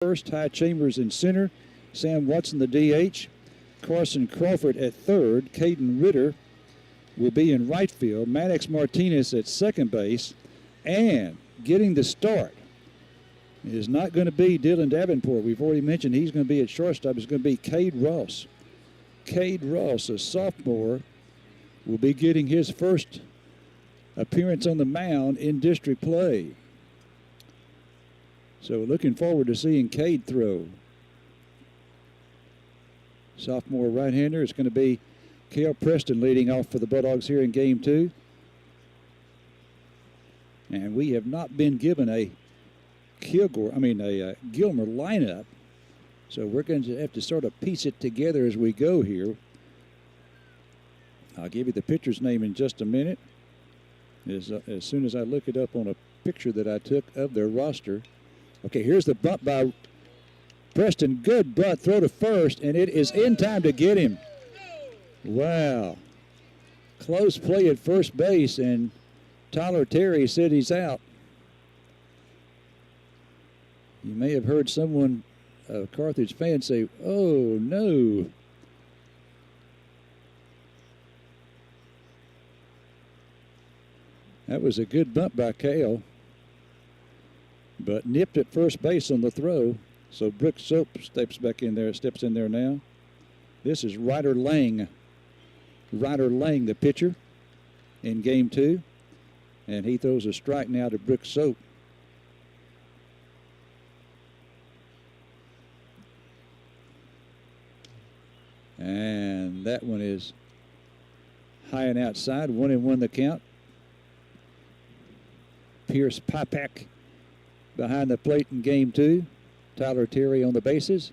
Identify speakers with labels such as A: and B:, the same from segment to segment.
A: first, Ty Chambers in center, Sam Watson the DH, Carson Crawford at third, Caden Ritter will be in right field, Maddox Martinez at second base, and getting the start is not going to be Dylan Davenport. We've already mentioned he's going to be at shortstop. It's going to be Cade Ross. Cade Ross, a sophomore, will be getting his first appearance on the mound in district play. So looking forward to seeing Cade throw. Sophomore right-hander. It's going to be Cale Preston leading off for the Bulldogs here in game 2. And we have not been given a Gilmer lineup. So we're going to have to sort of piece it together as we go here. I'll give you the pitcher's name in just a minute. As soon as I look it up on a picture that I took of their roster. Okay, here's the bunt by Preston. Good bunt, throw to first, and it is in time to get him. Wow. Close play at first base, and Tyler Terry said he's out. You may have heard someone, a Carthage fan, say, "Oh, no." That was a good bunt by Cale, but nipped at first base on the throw. So Brooks Soap steps in there now. This is Ryder Lang. Ryder Lang, the pitcher, in game 2. And he throws a strike now to Brooks Soap. And that one is high and outside. 1-1 the count. Pierce Pipak behind the plate in game 2. Tyler Terry on the bases.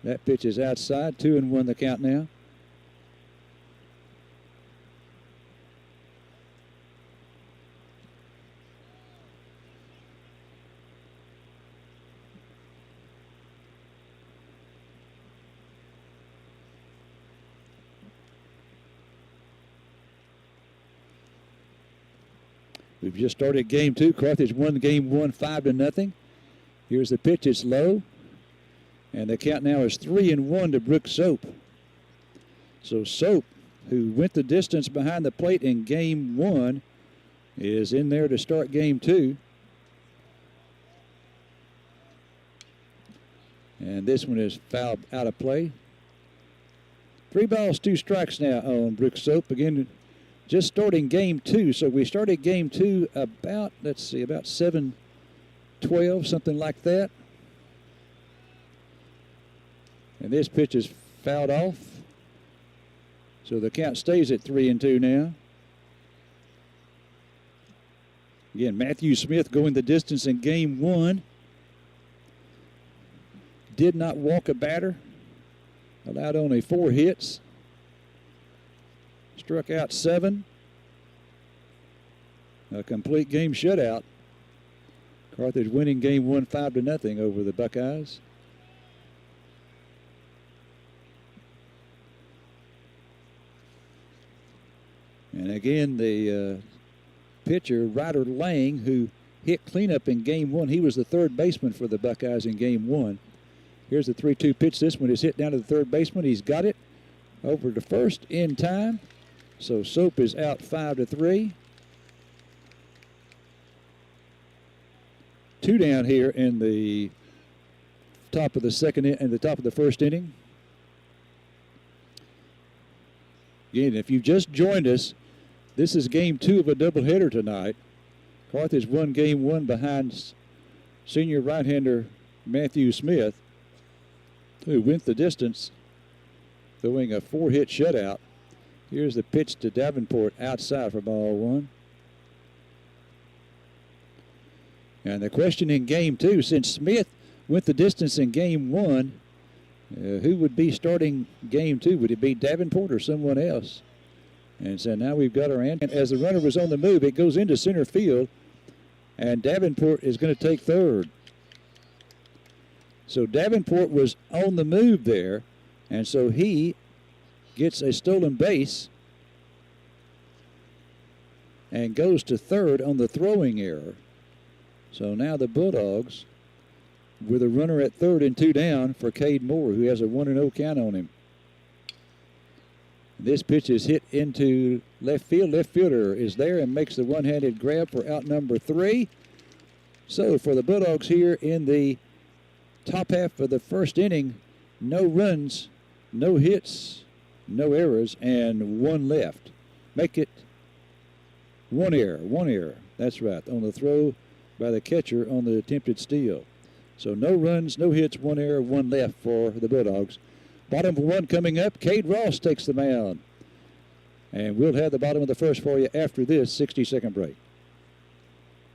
A: That pitch is outside. 2-1 the count now. We've just started game 2. Carthage won game 1 5-0. Here's the pitch. It's low. And the count now is 3-1 to Brooks Soap. So Soap, who went the distance behind the plate in game 1, is in there to start game 2. And this one is fouled out of play. 3 balls, 2 strikes now on Brooks Soap. Again, just starting game 2. So we started game 2 about 7-12, something like that. And this pitch is fouled off. So the count stays at 3-2 now. Again, Matthew Smith going the distance in game 1. Did not walk a batter. Allowed only 4 hits. Struck out 7. A complete game shutout. Carthage winning game 1 5-0 over the Buckeyes. And again, the pitcher, Ryder Lang, who hit cleanup in game 1. He was the third baseman for the Buckeyes in game 1. Here's the 3-2 pitch. This one is hit down to the third baseman. He's got it over to first in time. So Soap is out 5-3. 2 down here in the top of the first inning. Again, if you just joined us, this is game 2 of a doubleheader tonight. Carthage won game 1 behind senior right-hander Matthew Smith, who went the distance, throwing a 4-hit shutout. Here's the pitch to Davenport outside for ball 1. And the question in game 2, since Smith went the distance in game 1, who would be starting game 2? Would it be Davenport or someone else? And so now we've got our answer. As the runner was on the move, it goes into center field, and Davenport is going to take third. So Davenport was on the move there, and so he gets a stolen base and goes to third on the throwing error. So now the Bulldogs with a runner at third and 2 down for Cade Moore, who has a 1-0 count on him. This pitch is hit into left field. Left fielder is there and makes the one-handed grab for out number 3. So for the Bulldogs here in the top half of the first inning, no runs, no hits, no errors, and 1 left. Make it 1 error, 1 error. That's right, on the throw by the catcher on the attempted steal. So no runs, no hits, 1 error, 1 left for the Bulldogs. Bottom of 1 coming up, Cade Ross takes the mound. And we'll have the bottom of the first for you after this 60-second break.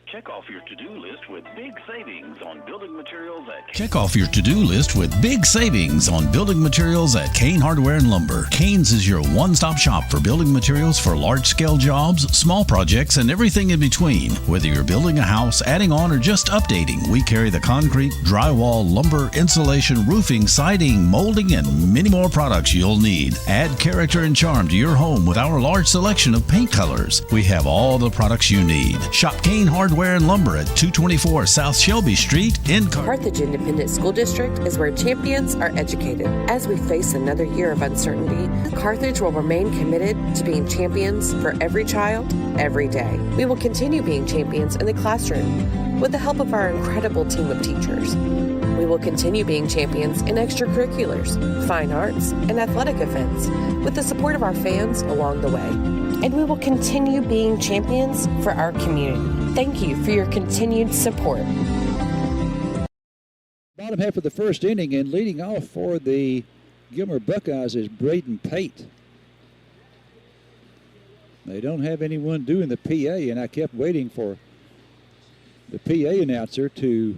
B: Check off your to-do list with big savings on building materials at...
C: Check off your to-do list with big savings on building materials at Kane Hardware and Lumber. Kane's is your one-stop shop for building materials for large-scale jobs, small projects, and everything in between. Whether you're building a house, adding on, or just updating, we carry the concrete, drywall, lumber, insulation, roofing, siding, molding, and many more products you'll need. Add character and charm to your home with our large selection of paint colors. We have all the products you need. Shop Kane Hardware and Lumber at 224 South Shelby Street in
D: Carthage Independent School District is where champions are educated. As we face another year of uncertainty, Carthage will remain committed to being champions for every child, every day. We will continue being champions in the classroom with the help of our incredible team of teachers. We will continue being champions in extracurriculars, fine arts, and athletic events with the support of our fans along the way. And we will continue being champions for our community. Thank you for your continued support.
A: Bottom half of the first inning, and leading off for the Gilmer Buckeyes is Braden Pate. They don't have anyone doing the PA, and I kept waiting for the PA announcer to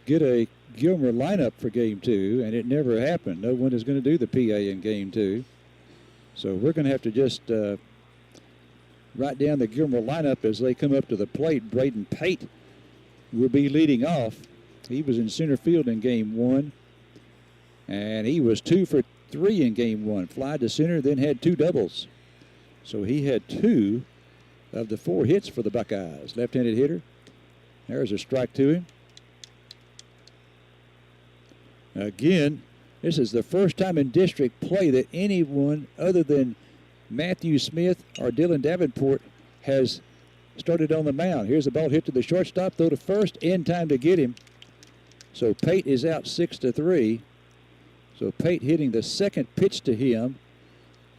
A: get a Gilmer lineup for Game 2, and it never happened. No one is going to do the PA in Game 2. So we're going to have to just write down the Gilmer lineup as they come up to the plate. Braden Pate will be leading off. He was in center field in Game 1, and he was 2 for 3 in Game 1. Fly to center, then had 2 doubles. So he had 2 of the 4 hits for the Buckeyes. Left-handed hitter. There's a strike to him. Again, this is the first time in district play that anyone other than Matthew Smith or Dylan Davenport has started on the mound. Here's the ball hit to the shortstop, throw to first, in time to get him. So Pate is out 6-3. So Pate hitting the second pitch to him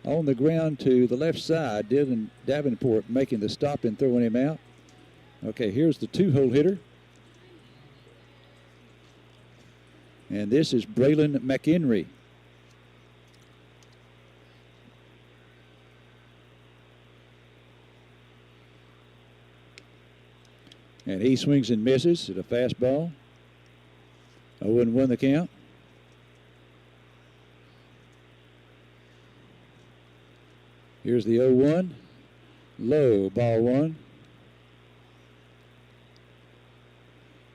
A: on the ground to the left side. Dylan Davenport making the stop and throwing him out. Okay, here's the 2-hole hitter. And this is Braylon McHenry. And he swings and misses at a fastball. 0-1 the count. Here's the 0-1. Low, ball 1.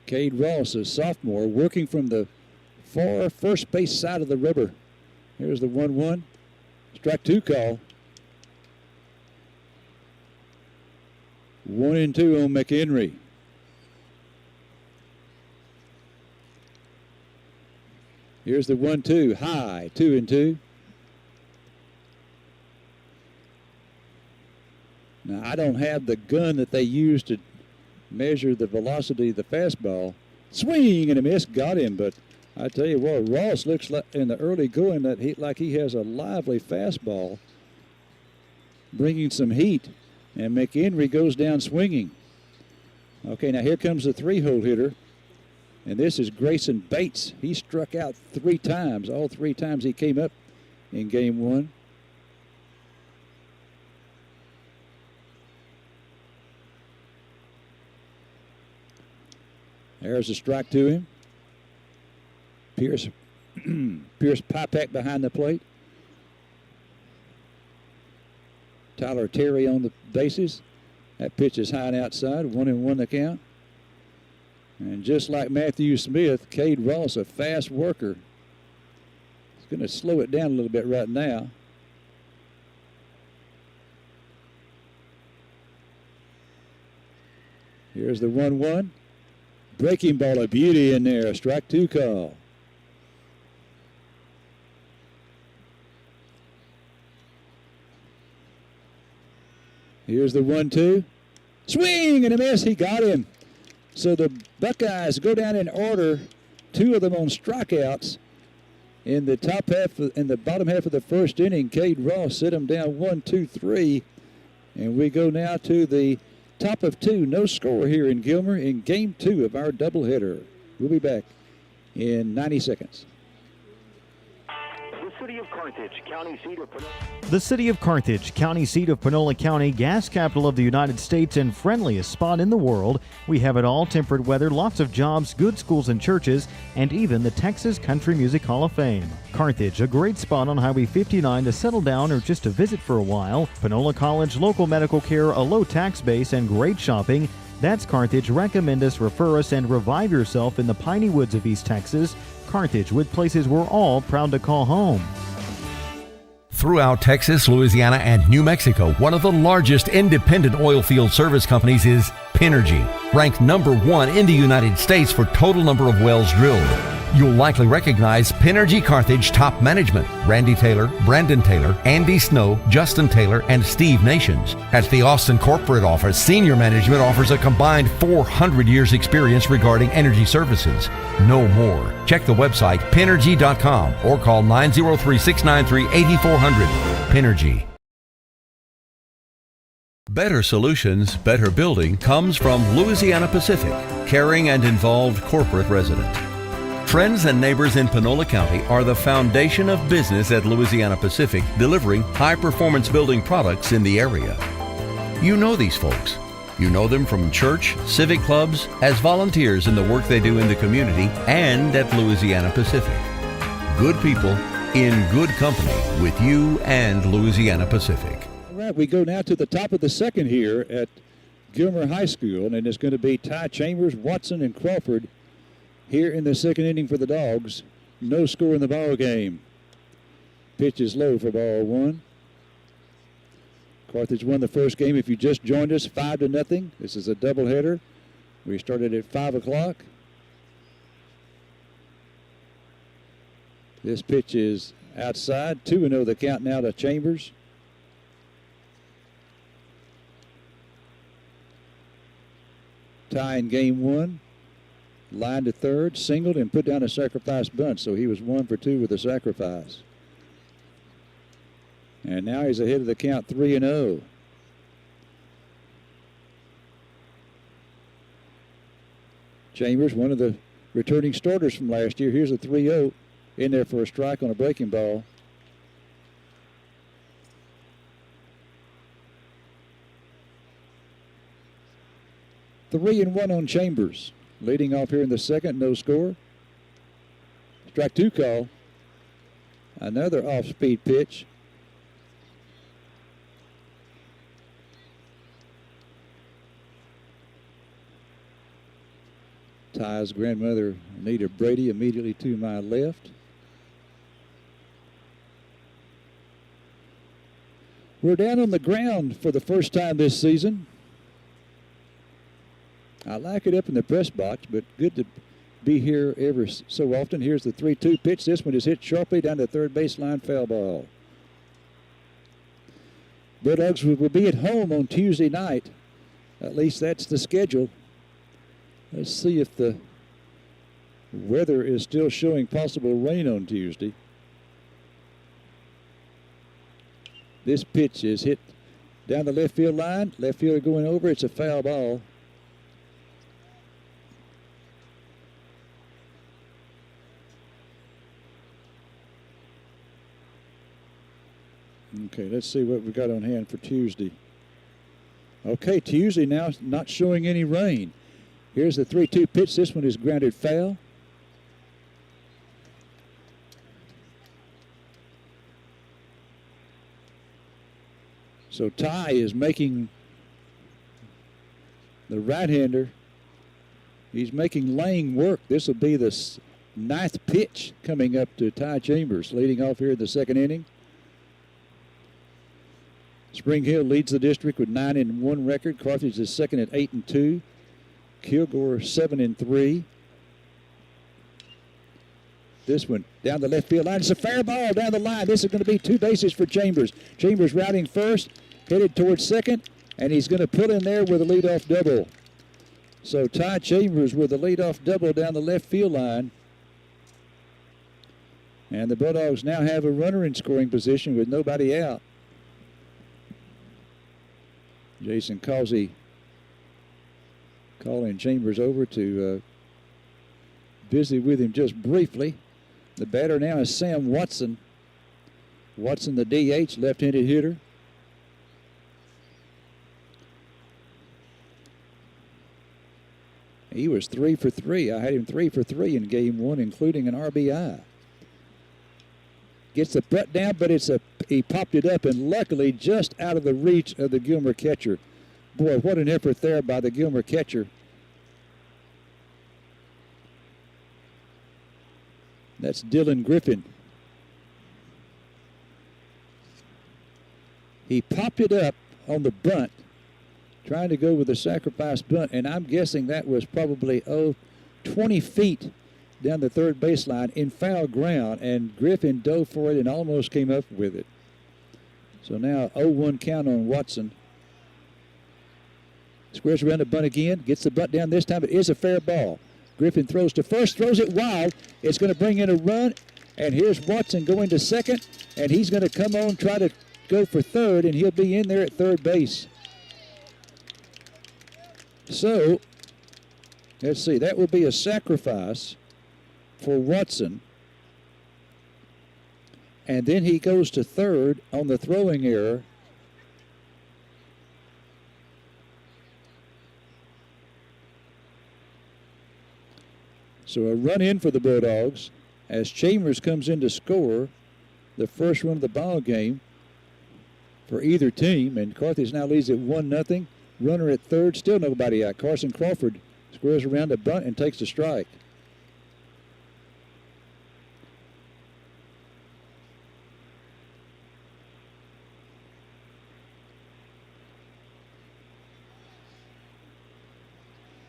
A: Cade Ross, a sophomore, working from the far first base side of the rubber. Here's the 1-1. Strike 2 call. 1-2 on McHenry. Here's the 1-2, high, 2-2. Now, I don't have the gun that they use to measure the velocity of the fastball. Swing and a miss, got him, but I tell you what, Ross looks like in the early going that he has a lively fastball, bringing some heat, and McHenry goes down swinging. Okay, now here comes the 3-hole hitter. And this is Grayson Bates. He struck out 3 times, all 3 times he came up in Game 1. There's a strike to him. Pierce Pipak behind the plate. Tyler Terry on the bases. That pitch is high and outside, 1-1 the count. And just like Matthew Smith, Cade Ross, a fast worker. He's going to slow it down a little bit right now. Here's the 1-1. Breaking ball, a beauty in there. Strike 2 call. Here's the 1-2. Swing and a miss. He got him. So the Buckeyes go down in order. 2 of them on strikeouts. In the bottom half of the first inning, Cade Ross set them down 1-2-3. And we go now to the top of 2. No score here in Gilmer in game 2 of our doubleheader. We'll be back in 90 seconds.
B: The city of Carthage, county seat of Panola.
E: The city of Carthage, county seat of Panola County, gas capital of the United States and friendliest spot in the world. We have it all: temperate weather, lots of jobs, good schools and churches, and even the Texas Country Music Hall of Fame. Carthage, a great spot on Highway 59 to settle down or just to visit for a while. Panola College, local medical care, a low tax base, and great shopping. That's Carthage. Recommend us, refer us, and revive yourself in the piney woods of East Texas. Carthage, with places we're all proud to call home.
F: Throughout Texas, Louisiana, and New Mexico, one of the largest independent oil field service companies is Pinergy, ranked number 1 in the United States for total number of wells drilled. You'll likely recognize Pinergy Carthage top management: Randy Taylor, Brandon Taylor, Andy Snow, Justin Taylor, and Steve Nations. At the Austin corporate office, senior management offers a combined 400 years experience regarding energy services. No more. Check the website pinergy.com or call 903-693-8400. Pinergy. Better solutions, better building comes from Louisiana Pacific, caring and involved corporate resident. Friends and neighbors in Panola County are the foundation of business at Louisiana Pacific, delivering high-performance building products in the area. You know these folks. You know them from church, civic clubs, as volunteers in the work they do in the community, and at Louisiana Pacific. Good people in good company with you and Louisiana Pacific.
A: All right, we go now to the top of the second here at Gilmer High School, and it's going to be Ty Chambers, Watson, and Crawford here in the second inning for the Dogs. No score in the ball game. Pitch is low for ball 1. Carthage won the first game. If you just joined us, 5-0. This is a doubleheader. We started at 5 o'clock. This pitch is outside. 2-0 the count now to Chambers. Tie in game 1. Line to third, singled, and put down a sacrifice bunt. So he was 1 for 2 with a sacrifice. And now he's ahead of the count 3-0. Chambers, one of the returning starters from last year. Here's a 3-0 in there for a strike on a breaking ball. Three and 1 on Chambers. Leading off here in the second, no score. Strike 2 call. Another off-speed pitch. Ty's grandmother, Anita Brady, immediately to my left. We're down on the ground for the first time this season. I like it up in the press box, but good to be here every so often. Here's the 3-2 pitch. This one is hit sharply down the third baseline, foul ball. Bulldogs will be at home on Tuesday night. At least that's the schedule. Let's see if the weather is still showing possible rain on Tuesday. This pitch is hit down the left field line. Left fielder going over. It's a foul ball. Okay, let's see what we got on hand for Tuesday. Okay, Tuesday now not showing any rain. Here's the 3-2 pitch. This one is grounded foul. So Ty is making the right-hander. He's making Lang work. This will be the 9th pitch coming up to Ty Chambers, leading off here in the second inning. Spring Hill leads the district with 9-1 record. Carthage is second at 8-2. Kilgore 7-3. This one down the left field line. It's a fair ball down the line. This is going to be 2 bases for Chambers. Chambers routing first, headed towards second, and he's going to pull in there with a leadoff double. So Ty Chambers with a leadoff double down the left field line. And the Bulldogs now have a runner in scoring position with nobody out. Jason Causey calling Chambers over to visit with him just briefly. The batter now is Sam Watson. Watson, the DH, left-handed hitter. He was 3 for 3. I had him 3 for 3 in game 1, including an RBI. Gets the butt down, but he popped it up, and luckily just out of the reach of the Gilmer catcher. Boy, what an effort there by the Gilmer catcher. That's Dylan Griffin. He popped it up on the bunt, trying to go with a sacrifice bunt, and I'm guessing that was probably 20 feet down the third baseline in foul ground, and Griffin dove for it and almost came up with it. So now 0-1 count on Watson. Squares around the bunt again, gets the bunt down this time. It is a fair ball. Griffin throws to first, throws it wild. It's going to bring in a run, and here's Watson going to second, and he's going to come on, try to go for third, and he'll be in there at third base. So, let's see, that will be a sacrifice for Watson. And then he goes to third on the throwing error. So a run in for the Bulldogs as Chambers comes in to score the first run of the ball game for either team. And Carthage now leads at 1-0. Runner at third, still nobody out. Carson Crawford squares around a bunt and takes the strike.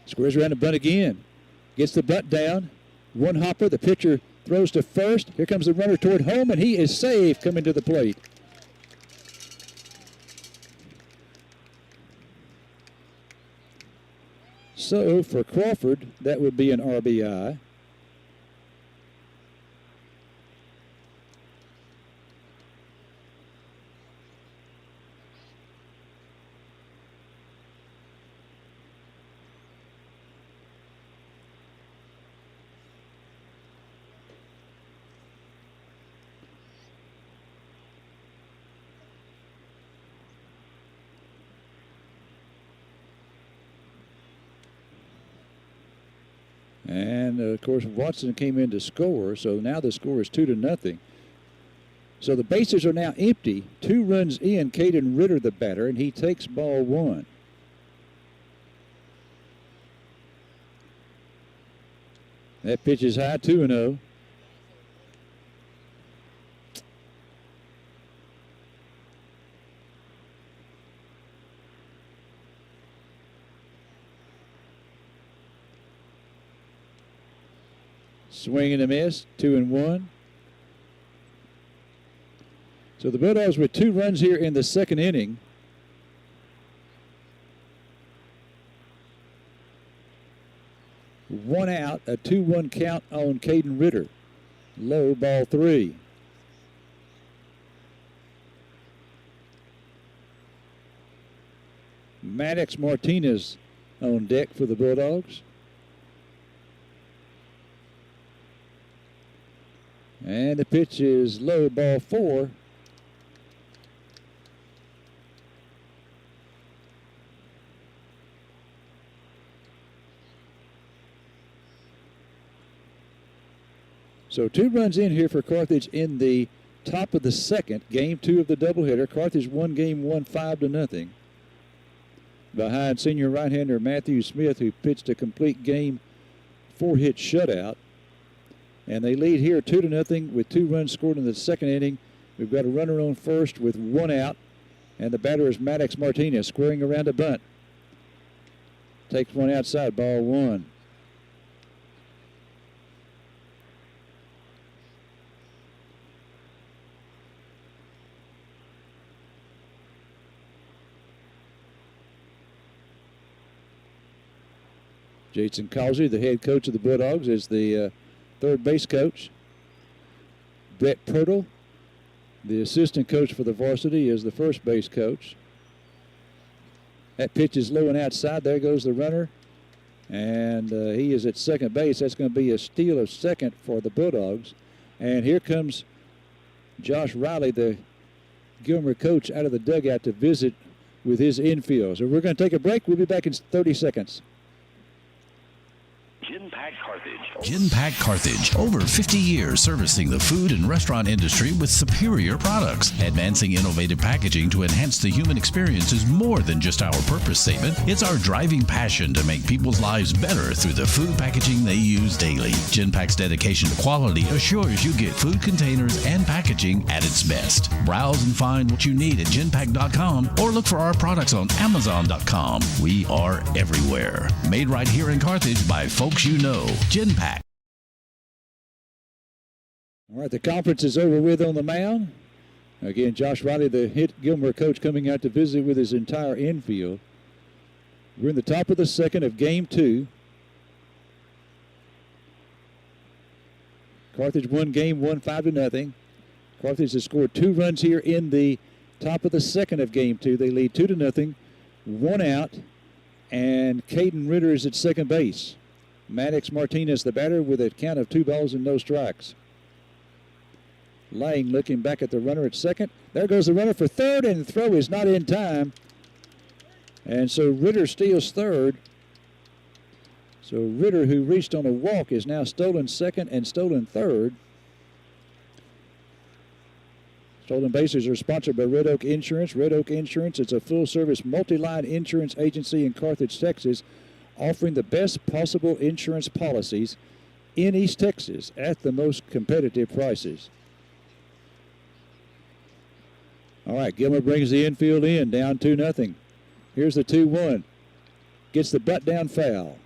A: Squares around the bunt again. Gets the bunt down. One hopper. The pitcher throws to first. Here comes the runner toward home, and he is safe coming to the plate. So for Crawford, that would be an RBI. And, of course, Watson came in to score, so now the score is 2-0. So the bases are now empty. 2 runs in, Caden Ritter, the batter, and he takes ball 1. That pitch is high, 2-0. Swing and a miss, 2-1. So the Bulldogs with 2 runs here in the second inning. One out, a 2-1 count on Caden Ritter. Low, ball 3. Maddox Martinez on deck for the Bulldogs. And the pitch is low, ball 4. So 2 runs in here for Carthage in the top of the second, game 2 of the doubleheader. Carthage won game 1 5-0. Behind senior right-hander Matthew Smith, who pitched a complete game 4-hit shutout. And they lead here 2-0 with 2 runs scored in the second inning. We've got a runner on first with 1 out. And the batter is Maddox Martinez squaring around a bunt. Takes one outside, ball one. Jason Causey, the head coach of the Bulldogs, is the third base coach. Brett Pirtle, the assistant coach for the varsity, is the first base coach. That pitch is low and outside. There goes the runner. And he is at second base. That's going to be a steal of second for the Bulldogs. And here comes Josh Riley, the Gilmer coach, out of the dugout to visit with his infield. So we're going to take a break. We'll be back in 30 seconds.
B: Genpack Carthage.
C: Genpack Carthage. Over 50 years servicing the food and restaurant industry with superior products. Advancing innovative packaging to enhance the human experience is more than just our purpose statement. It's our driving passion to make people's lives better through the food packaging they use daily. Genpack's dedication to quality assures you get food containers and packaging at its best. Browse and find what you need at genpack.com or look for our products on amazon.com. We are everywhere. Made right here in Carthage by folks you know. Genpack.
A: All right, the conference is over with on the mound. Again, Josh Riley, the hit Gilmer coach, coming out to visit with his entire infield. We're in the top of the second of game 2. Carthage won game 1 5-0. Carthage has scored 2 runs here in the top of the second of game 2. They lead 2-0, 1 out, and Caden Ritter is at second base. Maddox Martinez, the batter, with a count of 2 balls and no strikes. Lang looking back at the runner at second. There goes the runner for third, and the throw is not in time. And so Ritter steals third. So Ritter, who reached on a walk, is now stolen second and stolen third. Stolen bases are sponsored by Red Oak Insurance. Red Oak Insurance is a full-service multi-line insurance agency in Carthage, Texas, offering the best possible insurance policies in East Texas at the most competitive prices. All right, Gilmer brings the infield in, down 2-0. Here's the 2-1. Gets the butt down foul.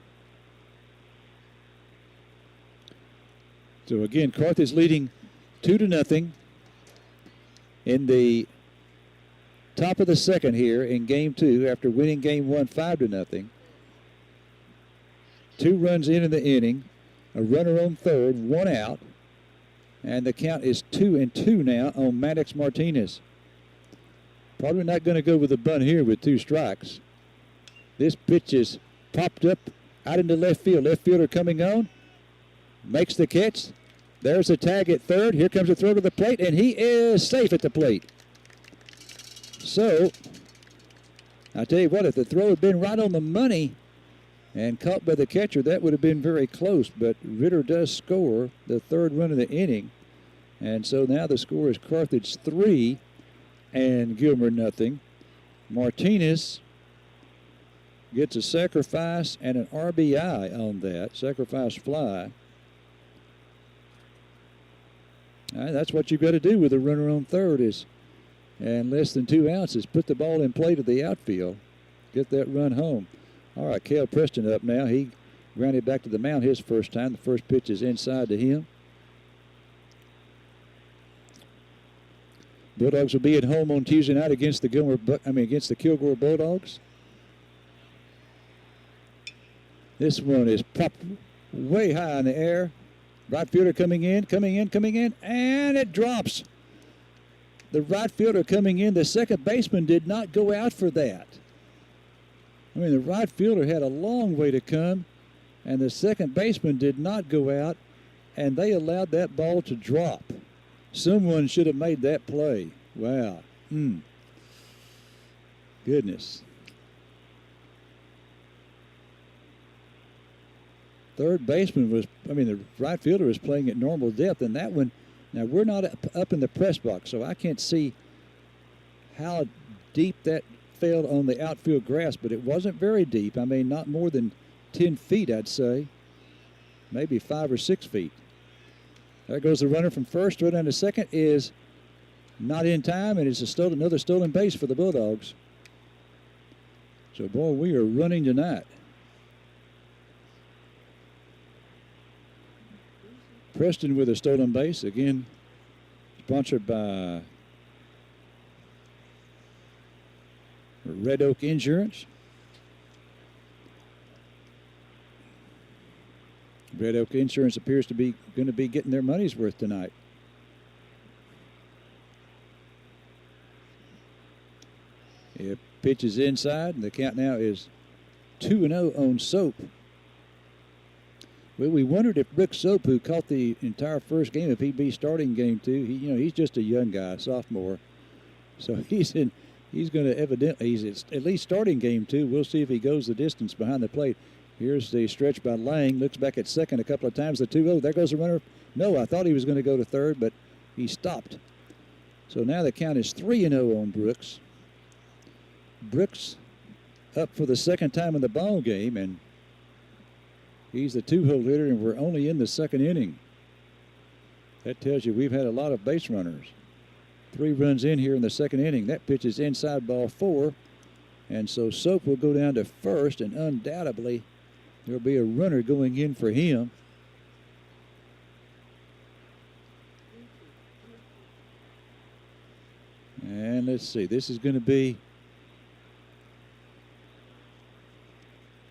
A: So again, Carthage leading 2-0 in the top of the second here in game 2 after winning game 1 5-0. 2 runs in the inning, a runner on third, 1 out, and the count is 2-2 now on Maddox Martinez. Probably not going to go with a bunt here with 2 strikes. This pitch is popped up out into left field. Left fielder coming on, makes the catch. There's a tag at third. Here comes a throw to the plate, and he is safe at the plate. So, I tell you what, if the throw had been right on the money and caught by the catcher, that would have been very close. But Ritter does score the 3rd run of the inning. And so now the score is Carthage 3 and Gilmer 0. Martinez gets a sacrifice and an RBI on that, sacrifice fly. That's what you've got to do with a runner on third, is, and less than 2 outs, is put the ball in play to the outfield, get that run home. All right, Cale Preston up now. He grounded back to the mound his first time. The first pitch is inside to him. Bulldogs will be at home on Tuesday night against the Kilgore Bulldogs. This one is popped way high in the air. Right fielder coming in, and it drops. The right fielder coming in, the second baseman did not go out for that. I mean, the right fielder had a long way to come, and the second baseman did not go out, and they allowed that ball to drop. Someone should have made that play. Wow. Goodness. Third baseman the right fielder was playing at normal depth, and that one, now we're not up in the press box, so I can't see how deep that fell on the outfield grass, but it wasn't very deep. I mean, not more than 10 feet, I'd say. Maybe 5 or 6 feet. There goes the runner from first. Right down to second is not in time, and it's another stolen base for the Bulldogs. So, boy, we are running tonight. Preston with a stolen base. Again, sponsored by Red Oak Insurance. Red Oak Insurance appears to be going to be getting their money's worth tonight. It pitches inside, and the count now is 2-0 on Soap. Well, we wondered if Rick Soap, who caught the entire first game, if he'd be starting game 2. He's just a young guy, sophomore, so he's going to evidently he's at least starting game 2. We'll see if he goes the distance behind the plate. Here's the stretch by Lang. Looks back at second a couple of times. The 2-0. There goes the runner. No, I thought he was going to go to third, but he stopped. So now the count is 3-0 on Brooks. Brooks up for the second time in the ball game, and he's the 2-hole hitter, and we're only in the second inning. That tells you we've had a lot of base runners. 3 runs in here in the second inning. That pitch is inside, ball 4, and so Soap will go down to first, and undoubtedly there'll be a runner going in for him. And let's see, this is going to be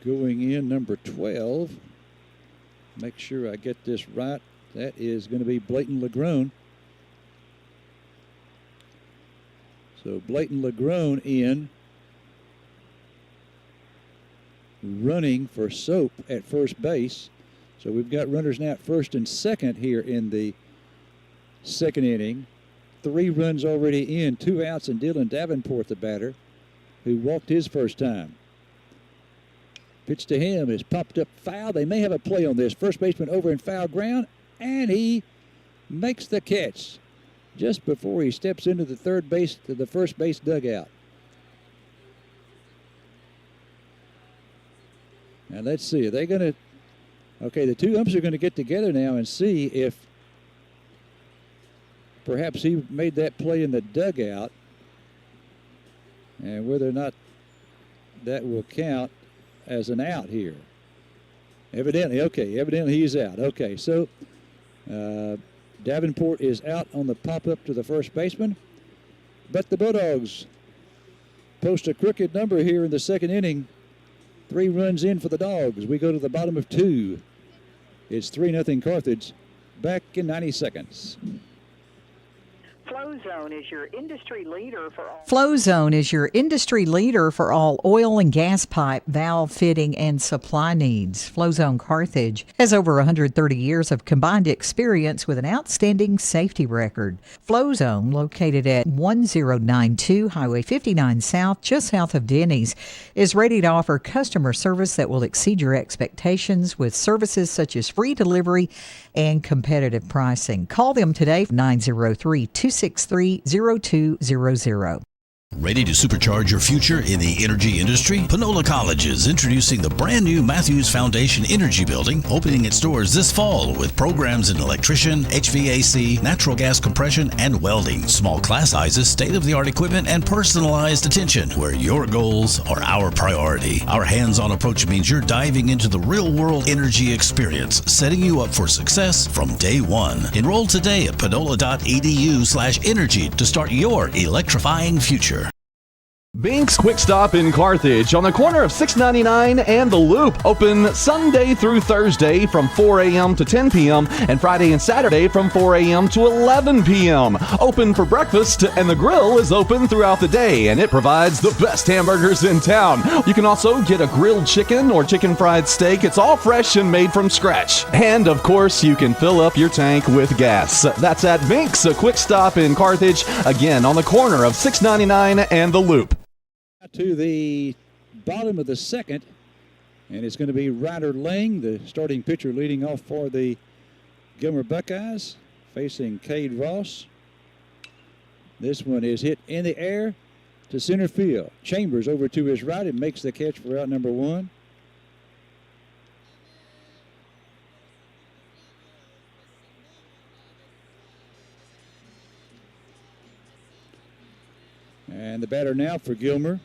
A: going in number 12. Make sure I get this right. That is going to be Blayton Legrone. So Blayton Legrone in, running for Soap at first base. So we've got runners now at first and second here in the second inning. 3 runs already in, 2 outs, and Dylan Davenport, the batter, who walked his first time. Pitch to him is popped up foul. They may have a play on this. First baseman over in foul ground, and he makes the catch just before he steps into the first base dugout. And let's see, are they going to, okay, the 2 umps are going to get together now and see if perhaps he made that play in the dugout and whether or not that will count as an out here. Evidently he's out. Okay, so Davenport is out on the pop-up to the first baseman. But the Bulldogs post a crooked number here in the second inning. 3 runs in for the Dogs. We go to the bottom of 2. It's 3-0 Carthage. Back in 90 seconds.
G: FlowZone is your industry leader for all.
H: FlowZone is your industry leader for all oil and gas pipe, valve fitting, and supply needs. FlowZone Carthage has over 130 years of combined experience with an outstanding safety record. FlowZone, located at 1092 Highway 59 South, just south of Denny's, is ready to offer customer service that will exceed your expectations with services such as free delivery and competitive pricing. Call them today, 903-263-0200.
C: Ready to supercharge your future in the energy industry? Panola College is introducing the brand new Matthews Foundation Energy Building, opening its doors this fall with programs in electrician, HVAC, natural gas compression, and welding. Small class sizes, state-of-the-art equipment, and personalized attention, where your goals are our priority. Our hands-on approach means you're diving into the real-world energy experience, setting you up for success from day one. Enroll today at panola.edu/energy to start your electrifying future.
I: Bink's Quick Stop in Carthage on the corner of 699 and The Loop. Open Sunday through Thursday from 4 a.m. to 10 p.m. and Friday and Saturday from 4 a.m. to 11 p.m. Open for breakfast, and the grill is open throughout the day, and it provides the best hamburgers in town. You can also get a grilled chicken or chicken fried steak. It's all fresh and made from scratch. And, of course, you can fill up your tank with gas. That's at Bink's, a Quick Stop in Carthage, again on the corner of 699 and The Loop.
A: To the bottom of the second, and it's going to be Ryder Lang, the starting pitcher, leading off for the Gilmer Buckeyes, facing Cade Ross. This one is hit in the air to center field. Chambers over to his right and makes the catch for out number 1. And the batter now for Gilmer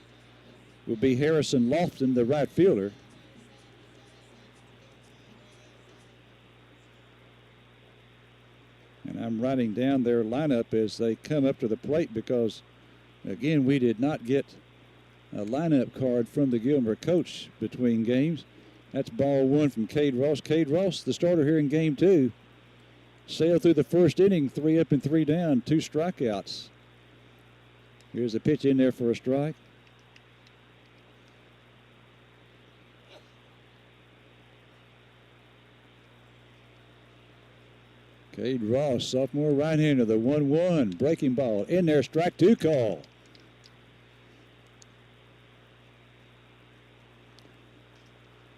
A: will be Harrison Lofton, the right fielder. writing down their lineup as they come up to the plate because, again, we did not get a lineup card from the Gilmer coach between games. That's ball one from Cade Ross. Cade Ross, the starter here in game two, sailed through the first inning, 3 up and 3 down, 2 strikeouts. Here's a pitch in there for a strike. Cade Ross, sophomore right-hander, the 1-1 breaking ball in there, strike 2 call.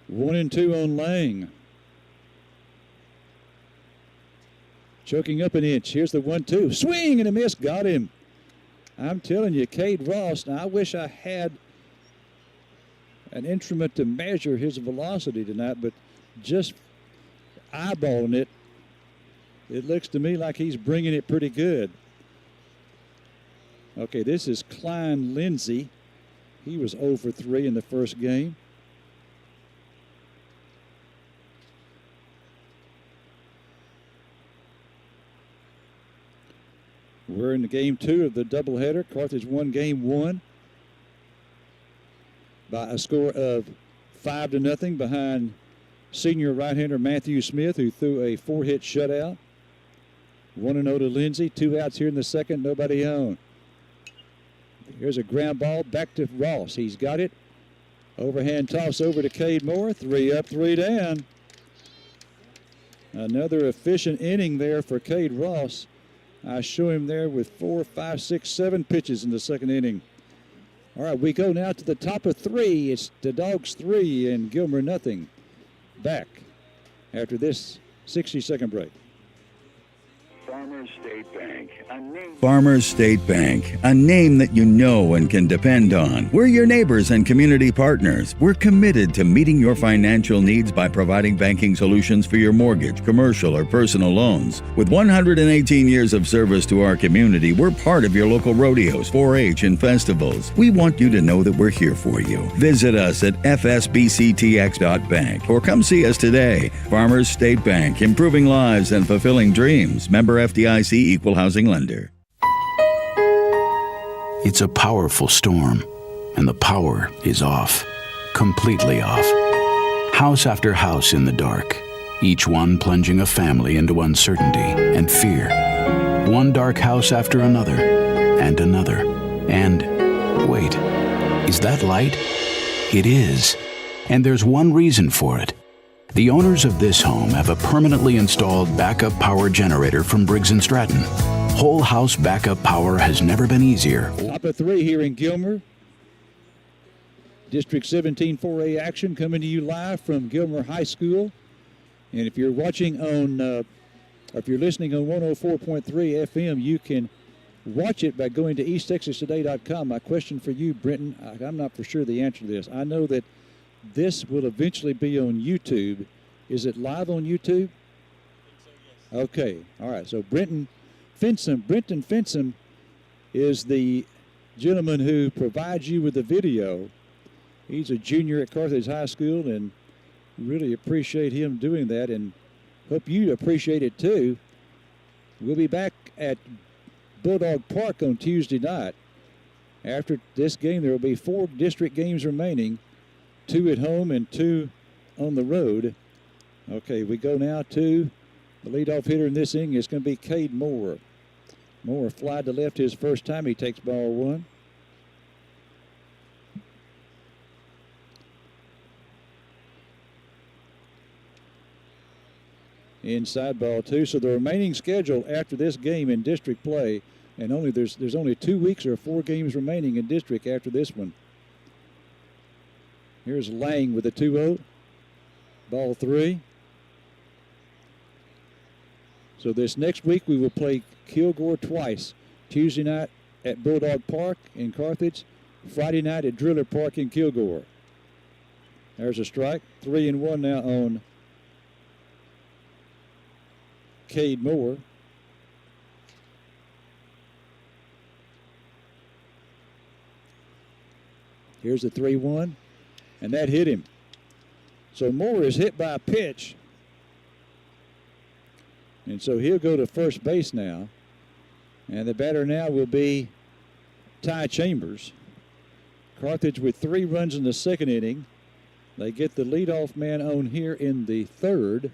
A: One and 2 on Lang. Choking up an inch. Here's the 1-2. Swing and a miss. Got him. I'm telling you, Cade Ross, now I wish I had an instrument to measure his velocity tonight, but just eyeballing it, it looks to me like he's bringing it pretty good. Okay, this is Klein Lindsey. He was 0 for 3 in the first game. We're in the game 2 of the doubleheader. Carthage won game 1 by a score of 5-0 behind senior right-hander Matthew Smith, who threw a 4-hit shutout. 1-0 to Lindsey. 2 outs here in the second. Nobody on. Here's a ground ball back to Ross. He's got it. Overhand toss over to Cade Moore. 3 up, 3 down. Another efficient inning there for Cade Ross. I show him there with 4, 5, 6, 7 pitches in the second inning. All right, we go now to the top of 3. It's the Dogs 3 and Gilmer nothing. Back after this 60-second break.
B: Farmers State Bank, a name.
J: Farmers State Bank, a name that you know and can depend on. We're your neighbors and community partners. We're committed to meeting your financial needs by providing banking solutions for your mortgage, commercial, or personal loans. With 118 years of service to our community, we're part of your local rodeos, 4-H, and festivals. We want you to know that we're here for you. Visit us at fsbctx.bank or come see us today. Farmers State Bank, improving lives and fulfilling dreams. Member FDIC, Equal Housing Lender.
K: It's a powerful storm, and the power is off. Completely off. House after house in the dark, each one plunging a family into uncertainty and fear. One dark house after another, and another. And wait, is that light? It is. And there's one reason for it. The owners of this home have a permanently installed backup power generator from Briggs & Stratton. Whole house backup power has never been easier.
A: Top of 3 here in Gilmer. District 17 4A action coming to you live from Gilmer High School. And if you're watching on, if you're listening on 104.3 FM, you can watch it by going to easttexastoday.com. My question for you, Brenton, I'm not for sure the answer to this. I know that this will eventually be on YouTube. Is it live on YouTube? Okay. All right. So Brenton Fensom is the gentleman who provides you with the video. He's a junior at Carthage High School, and really appreciate him doing that, and hope you appreciate it too. We'll be back at Bulldog Park on Tuesday night. After this game, there will be 4 district games remaining. 2 at home and 2 on the road. Okay, we go now to the leadoff hitter in this inning. It's going to be Cade Moore. Moore flied to left his first time. He takes ball 1. Inside ball 2. So the remaining schedule after this game in district play, and there's only 2 weeks or 4 games remaining in district after this one. Here's Lang with a 2-0. Ball 3. So this next week we will play Kilgore twice. Tuesday night at Bulldog Park in Carthage. Friday night at Driller Park in Kilgore. There's a strike. 3-1 now on Cade Moore. Here's the 3-1. And that hit him. So Moore is hit by a pitch. And so he'll go to first base now. And the batter now will be Ty Chambers. Carthage with 3 runs in the second inning. They get the leadoff man on here in the third.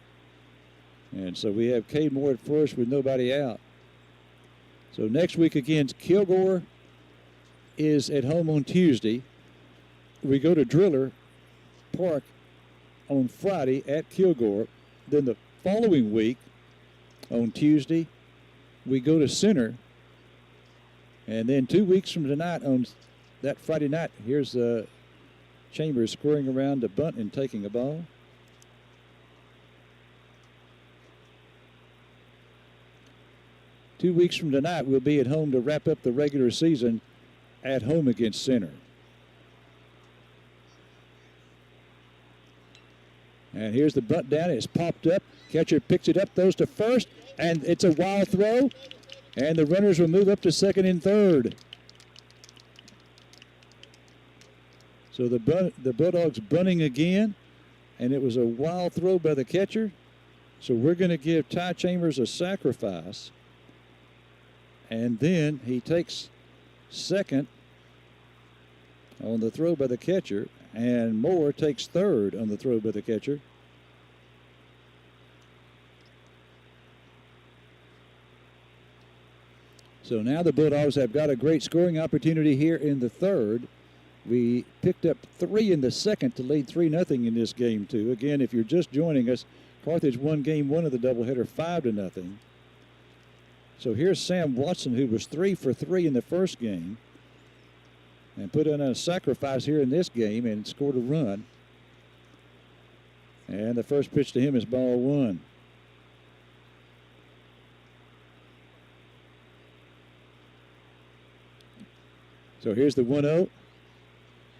A: And so we have Cade Moore at first with nobody out. So next week against Kilgore is at home on Tuesday. We go to Driller Park on Friday at Kilgore. Then the following week on Tuesday, we go to Center. And then 2 weeks from tonight on that Friday night, here's Chambers squaring around to bunt and taking a ball. Two weeks from tonight, we'll be at home to wrap up the regular season at home against Center. And here's the bunt down. It's popped up. Catcher picks it up, throws to first, and it's a wild throw. And the runners will move up to second and third. So the Bulldogs bunting again, and it was a wild throw by the catcher. So we're going to give Ty Chambers a sacrifice. And then he takes second on the throw by the catcher, and Moore takes third on the throw by the catcher. So now the Bulldogs have got a great scoring opportunity here in the third. We picked up 3 in the second to lead 3-0 in this game, too. Again, if you're just joining us, Carthage won game 1 of the doubleheader 5-0. So here's Sam Watson, who was 3 for 3 in the first game and put in a sacrifice here in this game and scored a run. And the first pitch to him is ball 1. So here's the 1-0.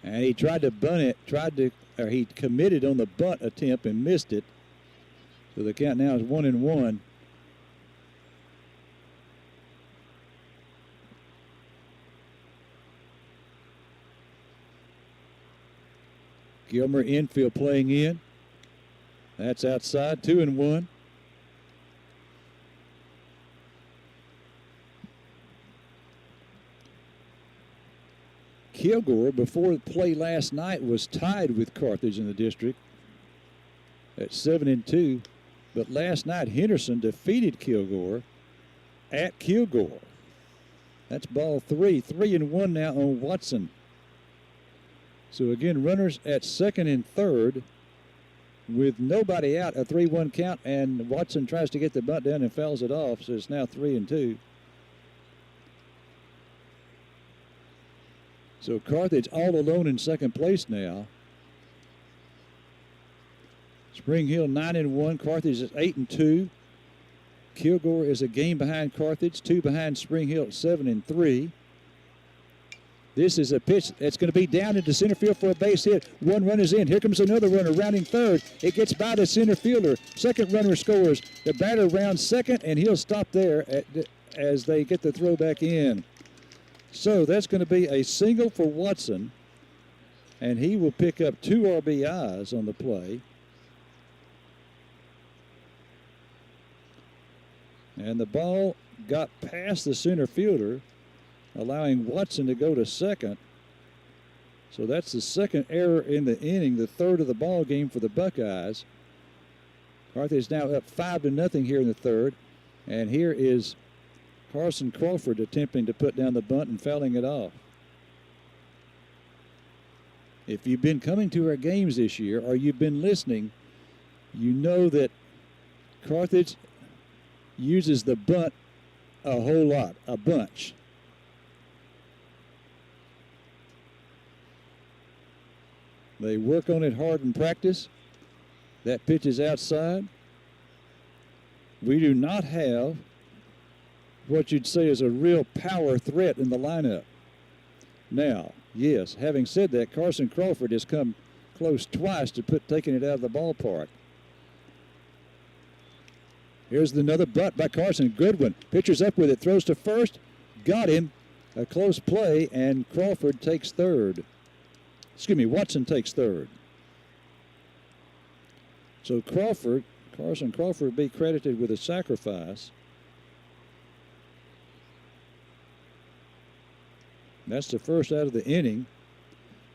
A: And he tried to bunt it, he committed on the bunt attempt and missed it. So the count now is 1-1. Gilmer infield playing in. That's outside, 2-1. Kilgore, before the play last night, was tied with Carthage in the district at 7-2. But last night, Henderson defeated Kilgore at Kilgore. That's ball 3. 3-1 now on Watson. So again, runners at second and third with nobody out, a 3-1 count, and Watson tries to get the bunt down and fouls it off, so it's now 3-2. So Carthage all alone in second place now. Spring Hill 9-1, Carthage is 8-2. Kilgore is a game behind Carthage, 2 behind Spring Hill at 7-3. This is a pitch that's going to be down into center field for a base hit. 1 run is in. Here comes another runner rounding third. It gets by the center fielder. Second runner scores. The batter rounds second, and he'll stop there as they get the throw back in. So that's going to be a single for Watson, and he will pick up 2 RBIs on the play. And the ball got past the center fielder, allowing Watson to go to second. So that's the second error in the inning, the third of the ball game for the Buckeyes. Carthage now up 5-0 here in the third. And here is Carson Crawford attempting to put down the bunt and fouling it off. If you've been coming to our games this year or you've been listening, you know that Carthage uses the bunt a whole lot, a bunch. They work on it hard in practice. That pitch is outside. We do not have what you'd say is a real power threat in the lineup. Now, yes, having said that, Carson Crawford has come close twice to taking it out of the ballpark. Here's another bunt by Carson. Good one. Pitcher's up with it. Throws to first. Got him. A close play, and Crawford takes third. Watson takes third. So Carson Crawford be credited with a sacrifice. That's the first out of the inning.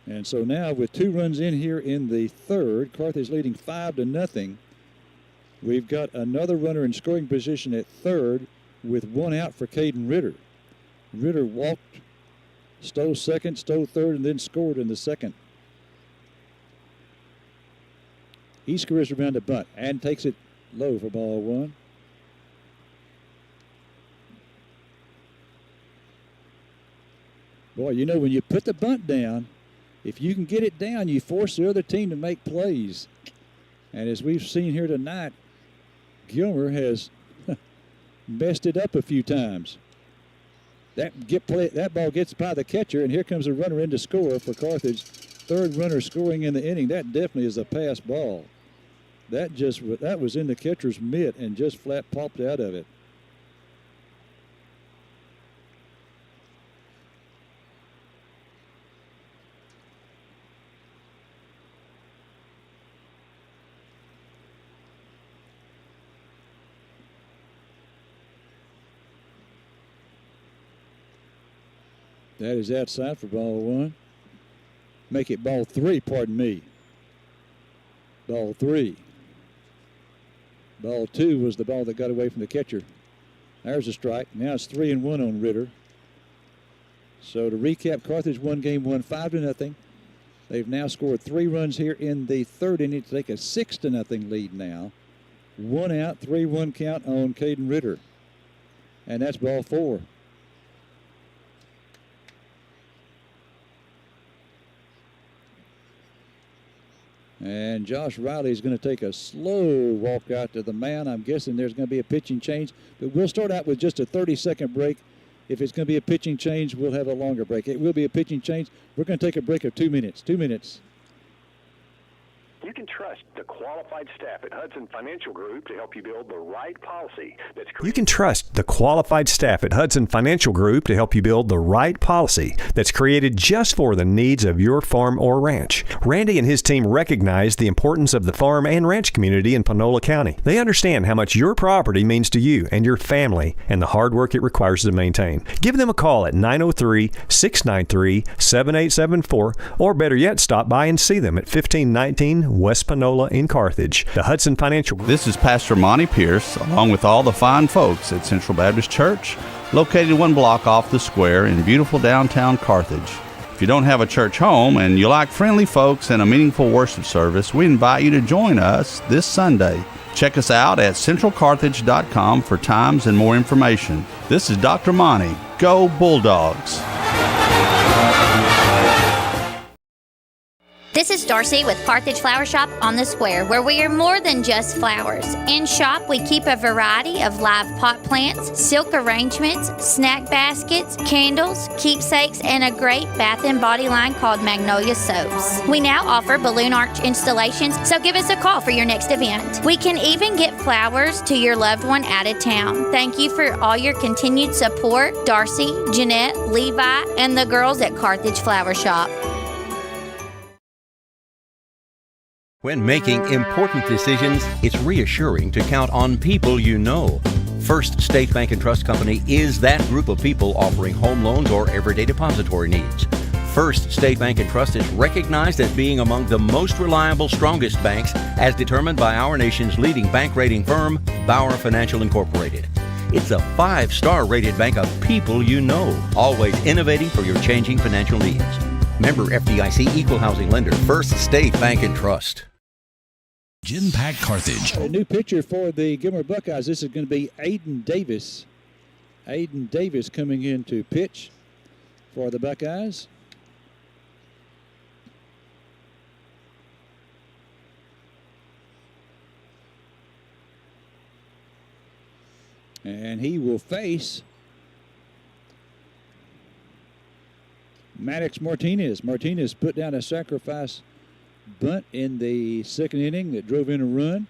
A: And so now with 2 runs in here in the third, Carthage leading 5-0. We've got another runner in scoring position at third with 1 out for Caden Ritter. Ritter walked, stole second, stole third, and then scored in the second. He screws around the bunt and takes it low for ball 1. Boy, you know, when you put the bunt down, if you can get it down, you force the other team to make plays. And as we've seen here tonight, Gilmer has messed it up a few times. That ball gets by the catcher, and here comes a runner in to score for Carthage. Third runner scoring in the inning. That definitely is a pass ball. That was in the catcher's mitt and just flat popped out of it. That is outside for ball 1. Make it ball 3, pardon me. Ball 3. Ball 2 was the ball that got away from the catcher. There's a strike. Now it's 3-1 on Ritter. So to recap, Carthage won game 1 5-0. They've now scored 3 runs here in the third inning to take a 6-0 lead now. 1 out, 3-1 count on Caden Ritter. And that's ball 4. And Josh Riley is going to take a slow walk out to the mound. I'm guessing there's going to be a pitching change. But we'll start out with just a 30-second break. If it's going to be a pitching change, we'll have a longer break. It will be a pitching change. We're going to take a break of 2 minutes. 2 minutes.
L: You can trust the qualified staff at Hudson Financial Group to help you build the right policy that's
M: You can trust the qualified staff at Hudson Financial Group to help you build the right policy that's created just for the needs of your farm or ranch. Randy and his team recognize the importance of the farm and ranch community in Panola County. They understand how much your property means to you and your family and the hard work it requires to maintain. Give them a call at 903-693-7874, or better yet, stop by and see them at 1519 West Panola in Carthage. The Hudson Financial Group.
N: This is Pastor Monty Pierce, along with all the fine folks at Central Baptist Church, located 1 block off the square in beautiful downtown Carthage. If you don't have a church home and you like friendly folks and a meaningful worship service, we invite you to join us this Sunday. Check us out at centralcarthage.com for times and more information. This is Dr. Monty. Go Bulldogs!
O: This is Darcy with Carthage Flower Shop on the Square, where we are more than just flowers. In shop, we keep a variety of live pot plants, silk arrangements, snack baskets, candles, keepsakes, and a great bath and body line called Magnolia Soaps. We now offer balloon arch installations, so give us a call for your next event. We can even get flowers to your loved one out of town. Thank you for all your continued support, Darcy, Jeanette, Levi, and the girls at Carthage Flower Shop.
F: When making important decisions, it's reassuring to count on people you know. First State Bank and Trust Company is that group of people offering home loans or everyday depository needs. First State Bank and Trust is recognized as being among the most reliable, strongest banks as determined by our nation's leading bank rating firm, Bauer Financial Incorporated. It's a 5-star rated bank of people you know, always innovating for your changing financial needs. Member FDIC Equal Housing Lender, First State Bank and Trust.
C: Gin Pack Carthage.
A: A new pitcher for the Gilmer Buckeyes. This is going to be Aiden Davis. Aiden Davis coming in to pitch for the Buckeyes. And he will face Maddox Martinez. Martinez put down a sacrifice bunt in the second inning that drove in a run.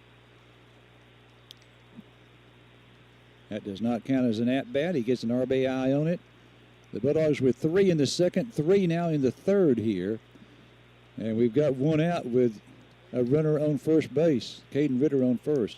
A: That does not count as an at-bat. He gets an RBI on it. The Bulldogs with 3 in the second, 3 now in the third here. And we've got 1 out with a runner on first base. Caden Ritter on first.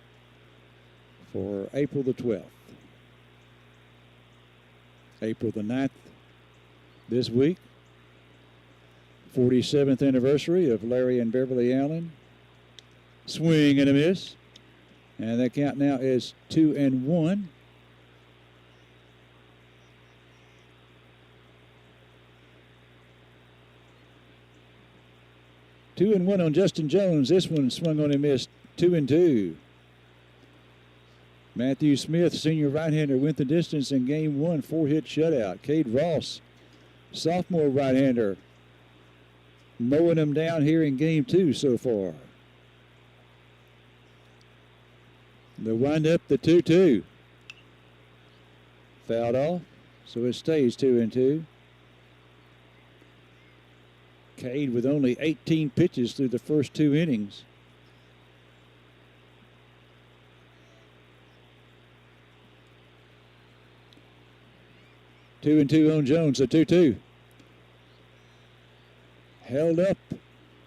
A: for April the 12th. April the 9th this week. 47th anniversary of Larry and Beverly Allen. Swing and a miss. And that count now is 2-1. Two and one on Justin Jones. This one swung on and missed. 2-2. Matthew Smith, senior right-hander, went the distance in game one, 4-hit shutout. Cade Ross, sophomore right-hander, mowing them down here in game two so far. The windup, the 2-2. Fouled off, so it stays 2-2. Cade with only 18 pitches through the first two innings. Two and two on Jones, a 2-2. Held up,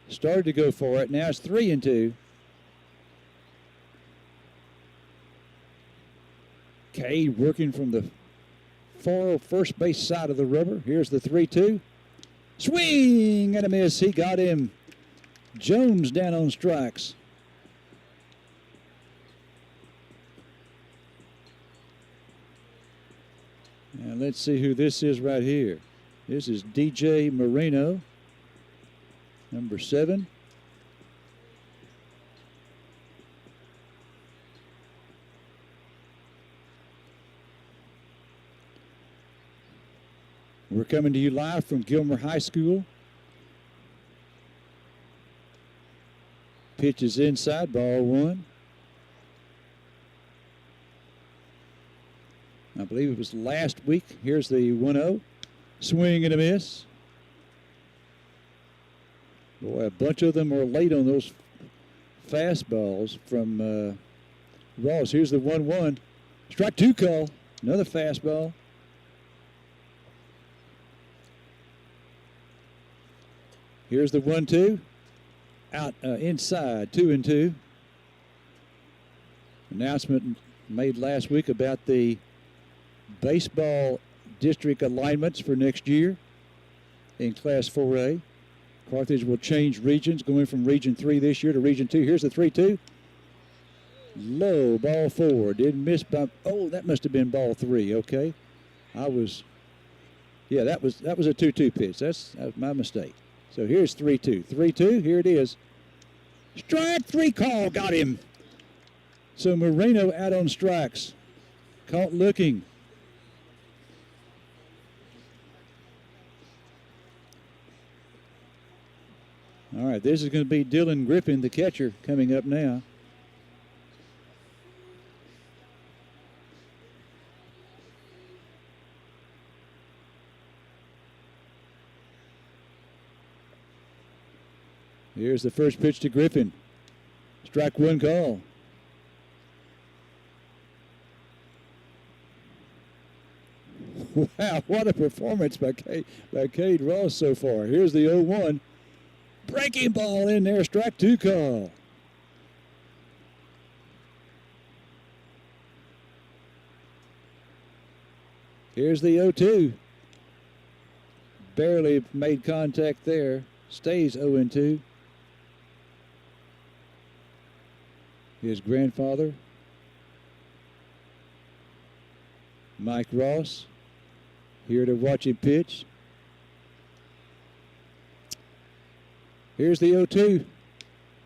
A: started to go for it. Now it's 3-2. Cade working from the far first base side of the rubber. Here's the 3-2. Swing and a miss. He got him. Jones down on strikes. Now let's see who this is right here. This is DJ Moreno, number 7. We're coming to you live from Gilmer High School. Pitch is inside, ball 1. I believe it was last week. Here's the 1-0. Swing and a miss. Boy, a bunch of them are late on those fastballs from Ross. Here's the 1-1. Strike 2 call. Another fastball. Here's the 1-2. Out inside, 2-2. Announcement made last week about the baseball district alignments for next year in Class 4A. Carthage will change regions, going from Region 3 this year to Region 2. Here's the 3-2. Low, ball 4. Didn't miss by, oh, that must have been ball 3, okay. That was a 2-2 pitch. That was my mistake. So here's 3-2. 3-2, here it is. Strike 3 call, got him. So Moreno out on strikes. Caught looking. All right, this is going to be Dylan Griffin, the catcher, coming up now. Here's the first pitch to Griffin. Strike 1 call. Wow, what a performance by Cade Ross so far. Here's the 0-1. Breaking ball in there, strike 2 call. Here's the 0-2. Barely made contact there. Stays 0-2. His grandfather, Mike Ross, here to watch him pitch. Here's the 0-2.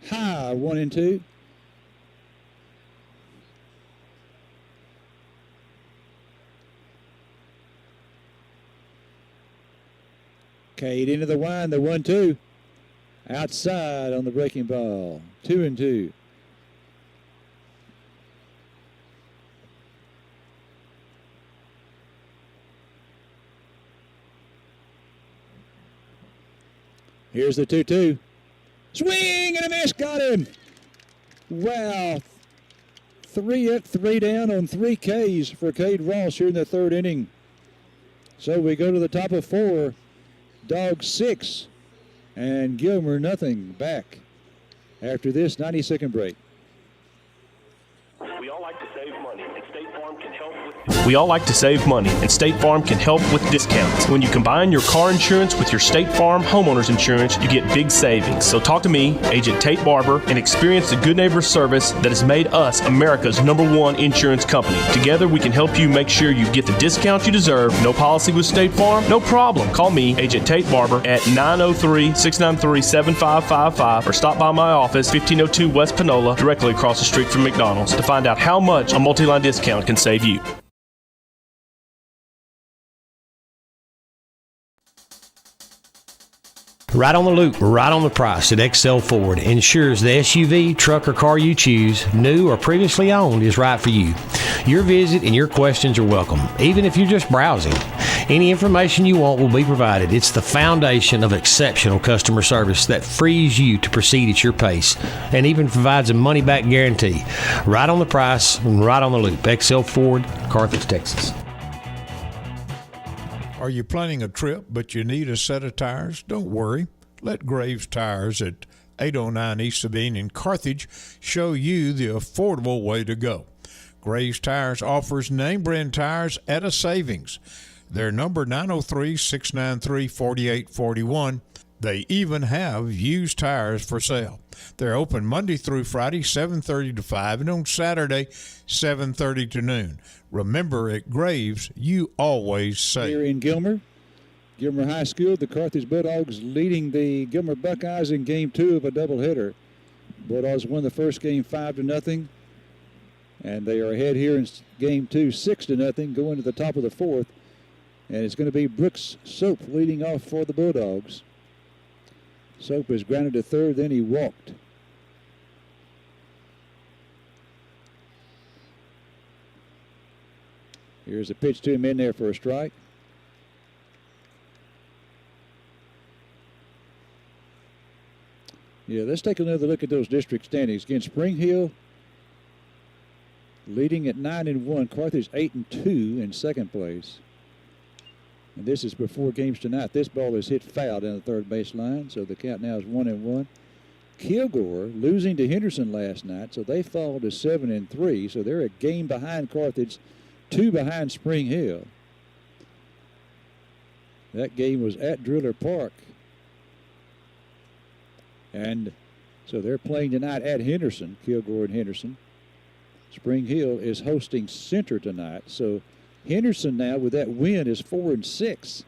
A: High, 1-2. Cade into the wind, the 1-2. Outside on the breaking ball. 2-2. Here's the 2-2. Swing and a miss, got him. Wow. 3 up, 3 down on 3 Ks for Cade Ross here in the 3rd inning. So we go to the top of 4. Dogs 6 and Gilmer nothing. Back after this 90-second break.
L: We all like like to save money, and State Farm can help with.
P: We all like to save money, and State Farm can help with discounts. When you combine your car insurance with your State Farm homeowners insurance, you get big savings. So talk to me, Agent Tate Barber, and experience the good neighbor service that has made us America's #1 insurance company. Together, we can help you make sure you get the discount you deserve. No policy with State Farm? No problem. Call me, Agent Tate Barber, at 903-693-7555 or stop by my office, 1502 West Panola, directly across the street from McDonald's, to find out how much a multi-line discount can save you.
Q: Right on the loop, right on the price at Excel Ford ensures the SUV, truck, or car you choose, new or previously owned, is right for you. Your visit and your questions are welcome, even if you're just browsing. Any information you want will be provided. It's the foundation of exceptional customer service that frees you to proceed at your pace and even provides a money-back guarantee. Right on the price and right on the loop. Excel Ford, Carthage, Texas.
R: Are you planning a trip but you need a set of tires? Don't worry. Let Graves Tires at 809 East Sabine in Carthage show you the affordable way to go. Graves Tires offers name brand tires at a savings. Their number 903-693-4841. They even have used tires for sale. They're open Monday through Friday, 7:30 to 5, and on Saturday, 7:30 to noon. Remember, at Graves, you always save.
A: Here in Gilmer High School, the Carthage Bulldogs leading the Gilmer Buckeyes in Game 2 of a doubleheader. Bulldogs won the first game 5-0, and they are ahead here in Game 2, 6-0, going to the top of the fourth. And it's going to be Brooks Soap leading off for the Bulldogs. Soap is grounded to third, then he walked. Here's a pitch to him in there for a strike. Yeah, let's take another look at those district standings. Again, Spring Hill leading at 9-1. Carthage 8-2 in second place. And this is before games tonight. This ball is hit foul down the third base line, so the count now is 1-1. Kilgore losing to Henderson last night, so they fall to 7-3. So they're a game behind Carthage, 2 behind Spring Hill. That game was at Driller Park. And so they're playing tonight at Henderson, Kilgore and Henderson. Spring Hill is hosting Center tonight. So Henderson now with that win is 4-6.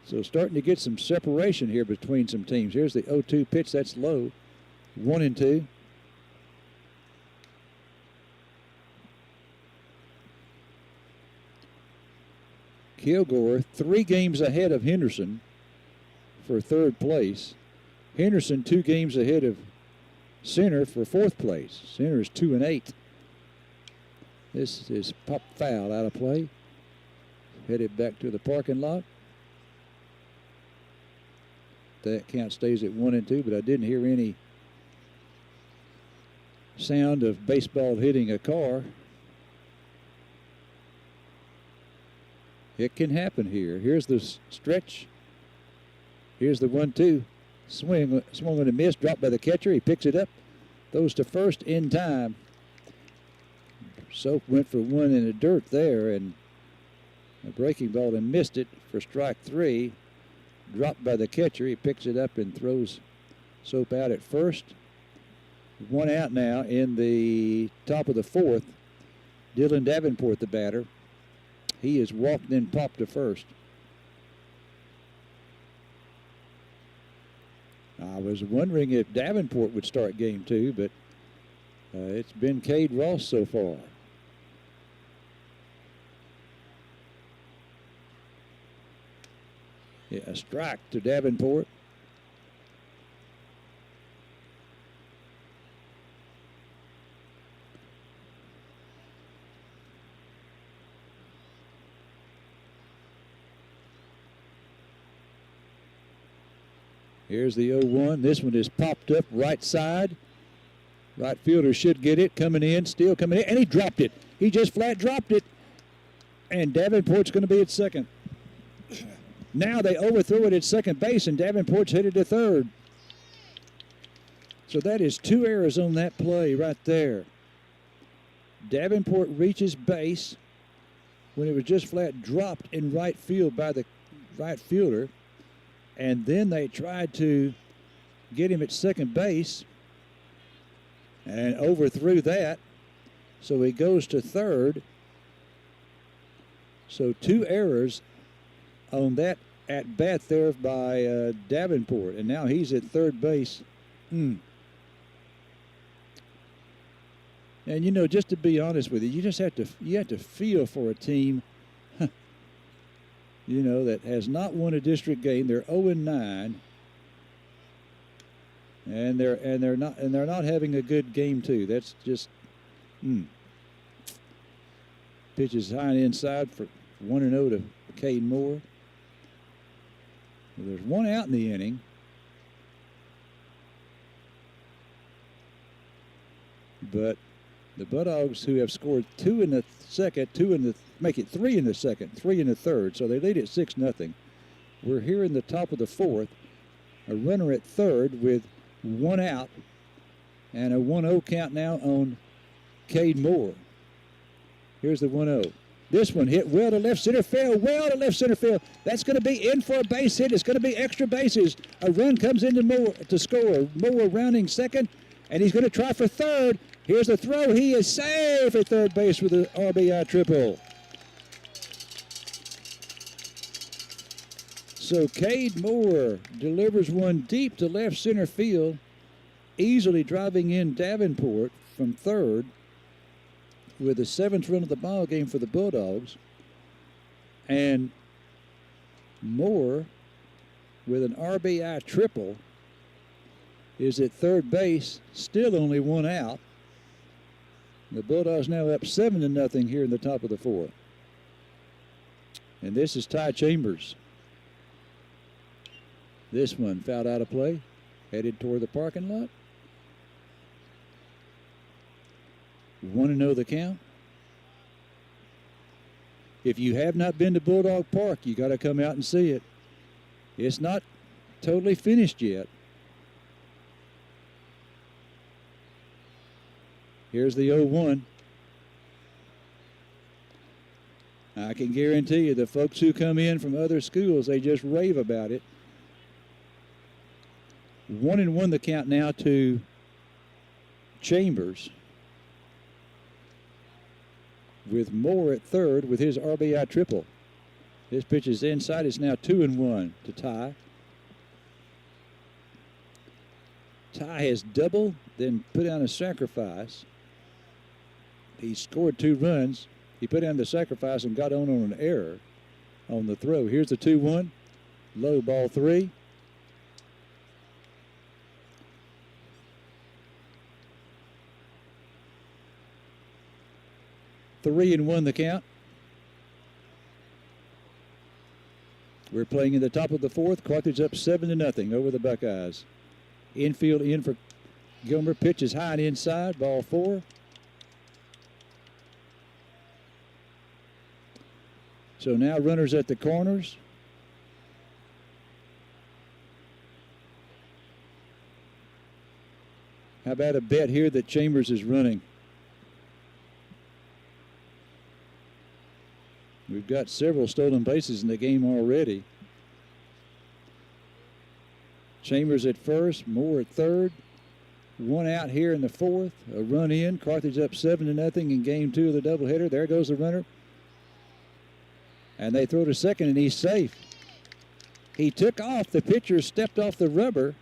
A: So starting to get some separation here between some teams. Here's the 0-2 pitch. That's low. 1-2. Kilgore 3 games ahead of Henderson for third place. Henderson 2 games ahead of Center for fourth place. Center is 2-8. This is pop foul out of play. Headed back to the parking lot. That count stays at 1-2, but I didn't hear any sound of baseball hitting a car. It can happen here. Here's the stretch. Here's the 1-2. Swung on a miss, dropped by the catcher. He picks it up, throws to first in time. Soap went for one in the dirt there, and a breaking ball and missed it for strike 3. Dropped by the catcher. He picks it up and throws Soap out at first. 1 out now in the top of the fourth. Dylan Davenport, the batter. He is walked and then popped to first. I was wondering if Davenport would start game 2, but it's been Cade Ross so far. Yeah, a strike to Davenport. Here's the 0-1. This one is popped up right side. Right fielder should get it. Coming in, still coming in. And he dropped it. He just flat dropped it. And Davenport's going to be at second. Now they overthrow it at second base, and Davenport's headed to third. So that is 2 errors on that play right there. Davenport reaches base when it was just flat dropped in right field by the right fielder. And then they tried to get him at second base and overthrew that. So he goes to third. So 2 errors on that at bat there by Davenport. And now he's at third base. And, you know, just to be honest with you, you just have to feel for a team, you know, that has not won a district game. They're 0-9, and they're not having a good game too. That's just pitches high and inside for 1-0 to Caden Moore. Well, there's 1 out in the inning. But the Bulldogs, who have scored 2 in the second, make it 3 in the second, 3 in the third, so they lead at 6-0. We're here in the top of the 4th. A runner at third with 1 out, and a 1-0 count now on Cade Moore. Here's the 1-0. This one hit well to left center field, That's going to be in for a base hit. It's going to be extra bases. A run comes into Moore to score. Moore rounding second, and he's going to try for third. Here's the throw. He is safe at third base with an RBI triple. So Cade Moore delivers one deep to left center field, easily driving in Davenport from third with the 7th run of the ball game for the Bulldogs. And Moore, with an RBI triple, is at third base, still only 1 out. The Bulldogs now up 7-0 here in the top of the 4th. And this is Ty Chambers. This one fouled out of play, headed toward the parking lot. 1-0 the count. If you have not been to Bulldog Park, you got to come out and see it. It's not totally finished yet. Here's the 0-1. I can guarantee you the folks who come in from other schools, they just rave about it. 1-1 the count now to Chambers, with Moore at third with his RBI triple. This pitch is inside. It's now 2-1 to Ty. Ty has doubled, then put down a sacrifice. He scored 2 runs. He put down the sacrifice and got on an error on the throw. Here's the 2-1. Low ball 3. Three and 1 the count. We're playing in the top of the 4th. Carthage up 7-0 over the Buckeyes. Infield in for Gilmer. Pitch is high and inside. Ball 4. So now runners at the corners. How about a bet here that Chambers is running? We've got several stolen bases in the game already. Chambers at first, Moore at third. 1 out here in the 4th. A run in. Carthage up 7-0 in game 2 of the doubleheader. There goes the runner. And they throw to second, and he's safe. He took off. The pitcher stepped off the rubber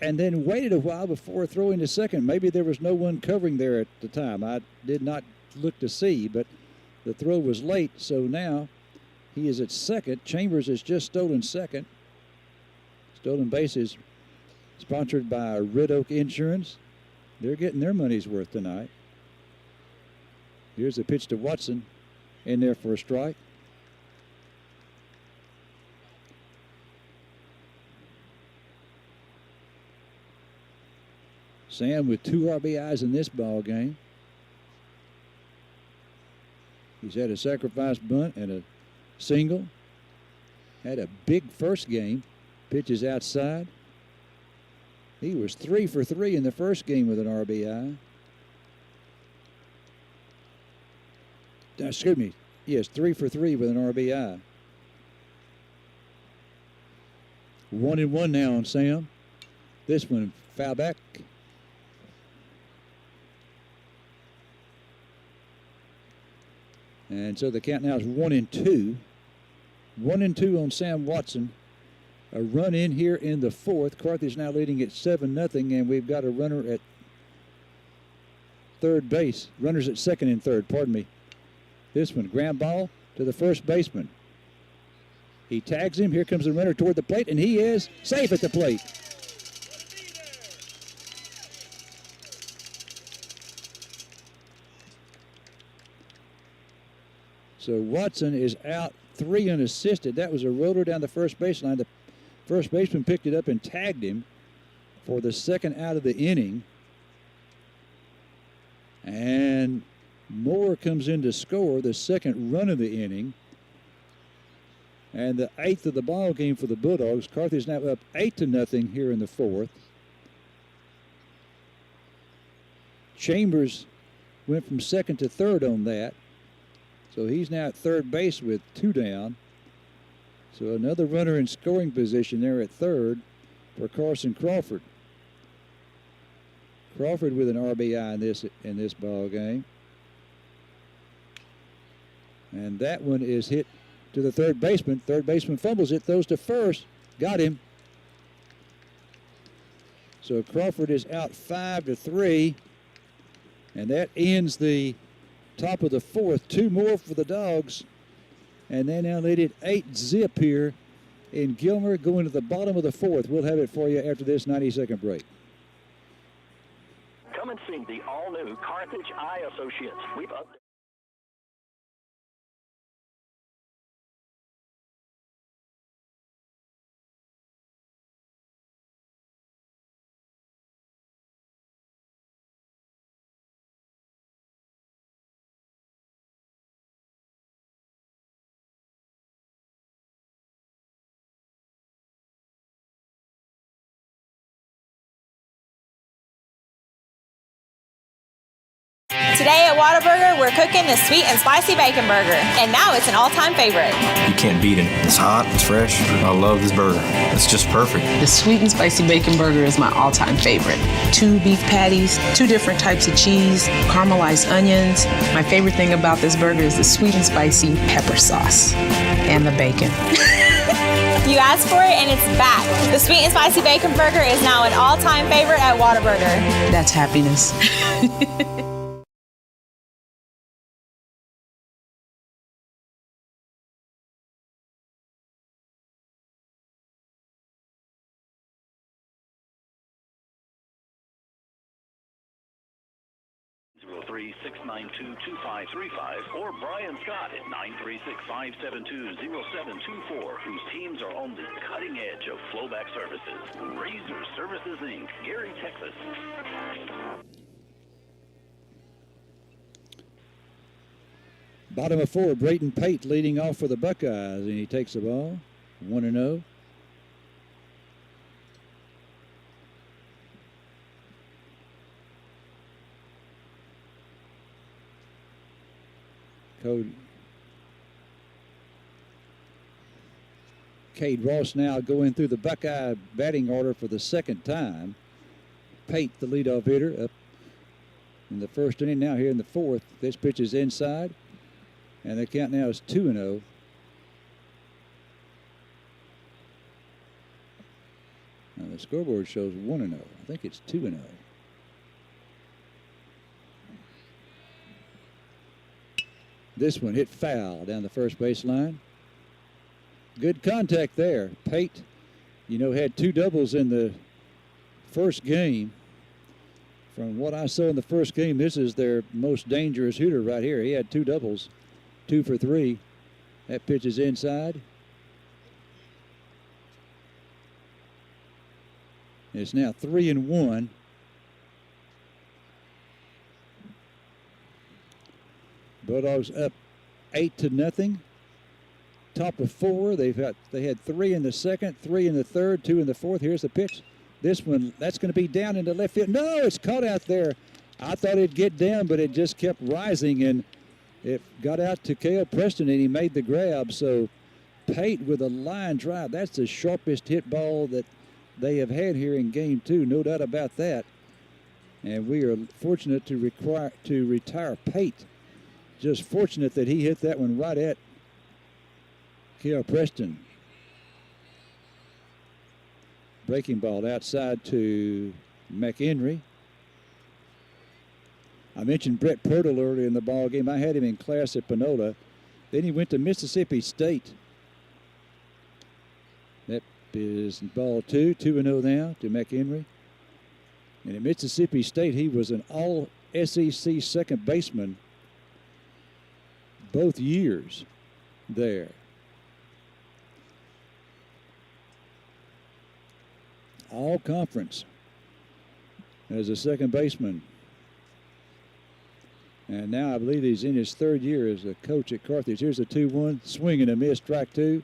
A: and then waited a while before throwing to second. Maybe there was no one covering there at the time. I did not look to see, but the throw was late, so now he is at second. Chambers has just stolen second. Stolen bases sponsored by Red Oak Insurance. They're getting their money's worth tonight. Here's the pitch to Watson, in there for a strike. Sam with 2 RBIs in this ball game. He's had a sacrifice bunt and a single. Had a big first game. Pitch is outside. He was 3 for 3 in the first game with an RBI. Excuse me. Yes, 3 for 3 with an RBI. 1-1 now on Sam. This one foul back. And so the count now is 1-2. 1-2 on Sam Watson. A run in here in the fourth. Carthage now leading at 7-0, and we've got a runner at third base. Runners at second and third, pardon me. This one, ground ball to the first baseman. He tags him. Here comes the runner toward the plate, and he is safe at the plate. So Watson is out 3 unassisted. That was a roller down the first baseline. The first baseman picked it up and tagged him for the second out of the inning. And Moore comes in to score the second run of the inning. And the 8th of the ball game for the Bulldogs. Carthage now up 8-0 here in the fourth. Chambers went from second to third on that. So he's now at third base with 2 down. So another runner in scoring position there at third for Carson Crawford. Crawford with an RBI in this ball game. And that one is hit to the third baseman. Third baseman fumbles it, throws to first. Got him. So Crawford is out 5-3. And that ends the top of the fourth. 2 more for the Dogs. And they now lead it 8-0 here in Gilmer, going to the bottom of the fourth. We'll have it for you after this 90-second break.
L: Come and see the all-new Carthage Eye Associates. We've updated.
S: Today at Whataburger, we're cooking the sweet and spicy bacon burger, and now it's an all-time favorite.
T: You can't beat it. It's hot, it's fresh. I love this burger. It's just perfect.
U: The sweet and spicy bacon burger is my all-time favorite. 2 beef patties, 2 different types of cheese, caramelized onions. My favorite thing about this burger is the sweet and spicy pepper sauce and the bacon.
S: You asked for it, and it's back. The sweet and spicy bacon burger is now an all-time favorite at Whataburger.
U: That's happiness.
B: Three 692-2535 or Brian Scott at 936-572-0724, whose teams are on the cutting edge of flowback services. Razor Services, Inc., Gary, Texas.
A: Bottom of 4, Brayton Pate leading off for the Buckeyes, and he takes the ball, 1-0. Cade Ross now going through the Buckeye batting order for the second time. Pate, the leadoff hitter, up in the first inning. Now here in the fourth, this pitch is inside, and the count now is 2-0. Now the scoreboard shows 1-0. I think it's 2-0. This one hit foul down the first baseline. Good contact there. Pate, had 2 doubles in the first game. From what I saw in the first game, this is their most dangerous hitter right here. He had 2 doubles, 2 for 3. That pitch is inside. It's now 3-1. Bulldogs up 8-0. Top of 4. They had 3 in the second, 3 in the third, 2 in the fourth. Here's the pitch. This one, that's going to be down into left field. No, it's caught out there. I thought it'd get down, but it just kept rising, and it got out to Cale Preston, and he made the grab. So Pate with a line drive. That's the sharpest hit ball that they have had here in Game 2, no doubt about that. And we are fortunate to retire Pate. Just fortunate that he hit that one right at Cale Preston. Breaking ball outside to McHenry. I mentioned Brett Pirtle earlier in the ball game. I had him in class at Panola. Then he went to Mississippi State. That is ball 2, 2-0 now to McHenry. And at Mississippi State, he was an all-SEC second baseman both years there. All conference as a second baseman. And now I believe he's in his third year as a coach at Carthage. Here's a 2-1, swing and a miss, strike 2.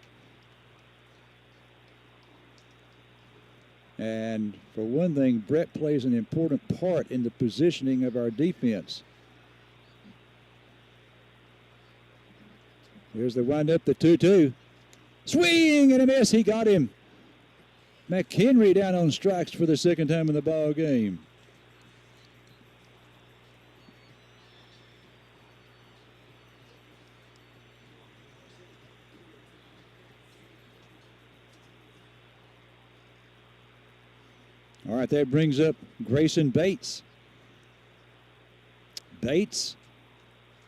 A: And for one thing, Brett plays an important part in the positioning of our defense. Here's the windup, the 2-2. Swing and a miss, he got him. McHenry down on strikes for the second time in the ball game. All right, that brings up Grayson Bates. Bates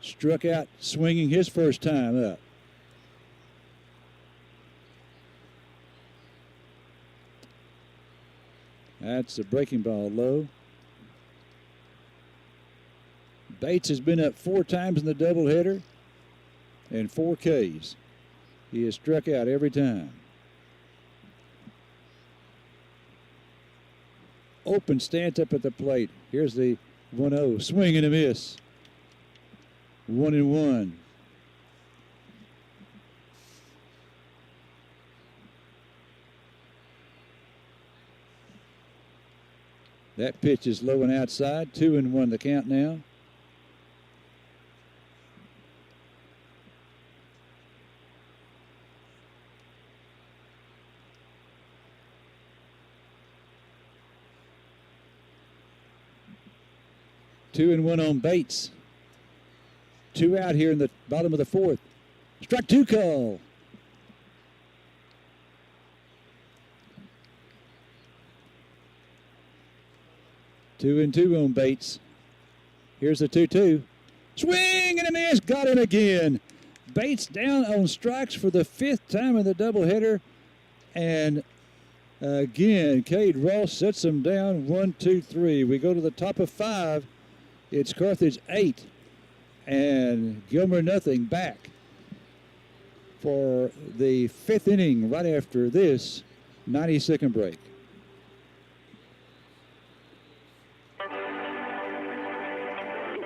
A: struck out swinging his first time up. That's a breaking ball low. Bates has been up 4 times in the doubleheader and 4 Ks. He has struck out every time. Open stance up at the plate. Here's the 1-0. Swing and a miss. 1-1. That pitch is low and outside. 2-1 the count now. Two and one on Bates. 2 out here in the bottom of the 4th. Strike 2 call. Two and 2 on Bates. Here's the 2-2. Swing and a miss. Got him again. Bates down on strikes for the 5th time in the doubleheader. And again, Cade Ross sets him down 1, 2, 3. We go to the top of 5. It's Carthage 8 and Gilmer nothing back for the 5th inning right after this 90-second break.
L: If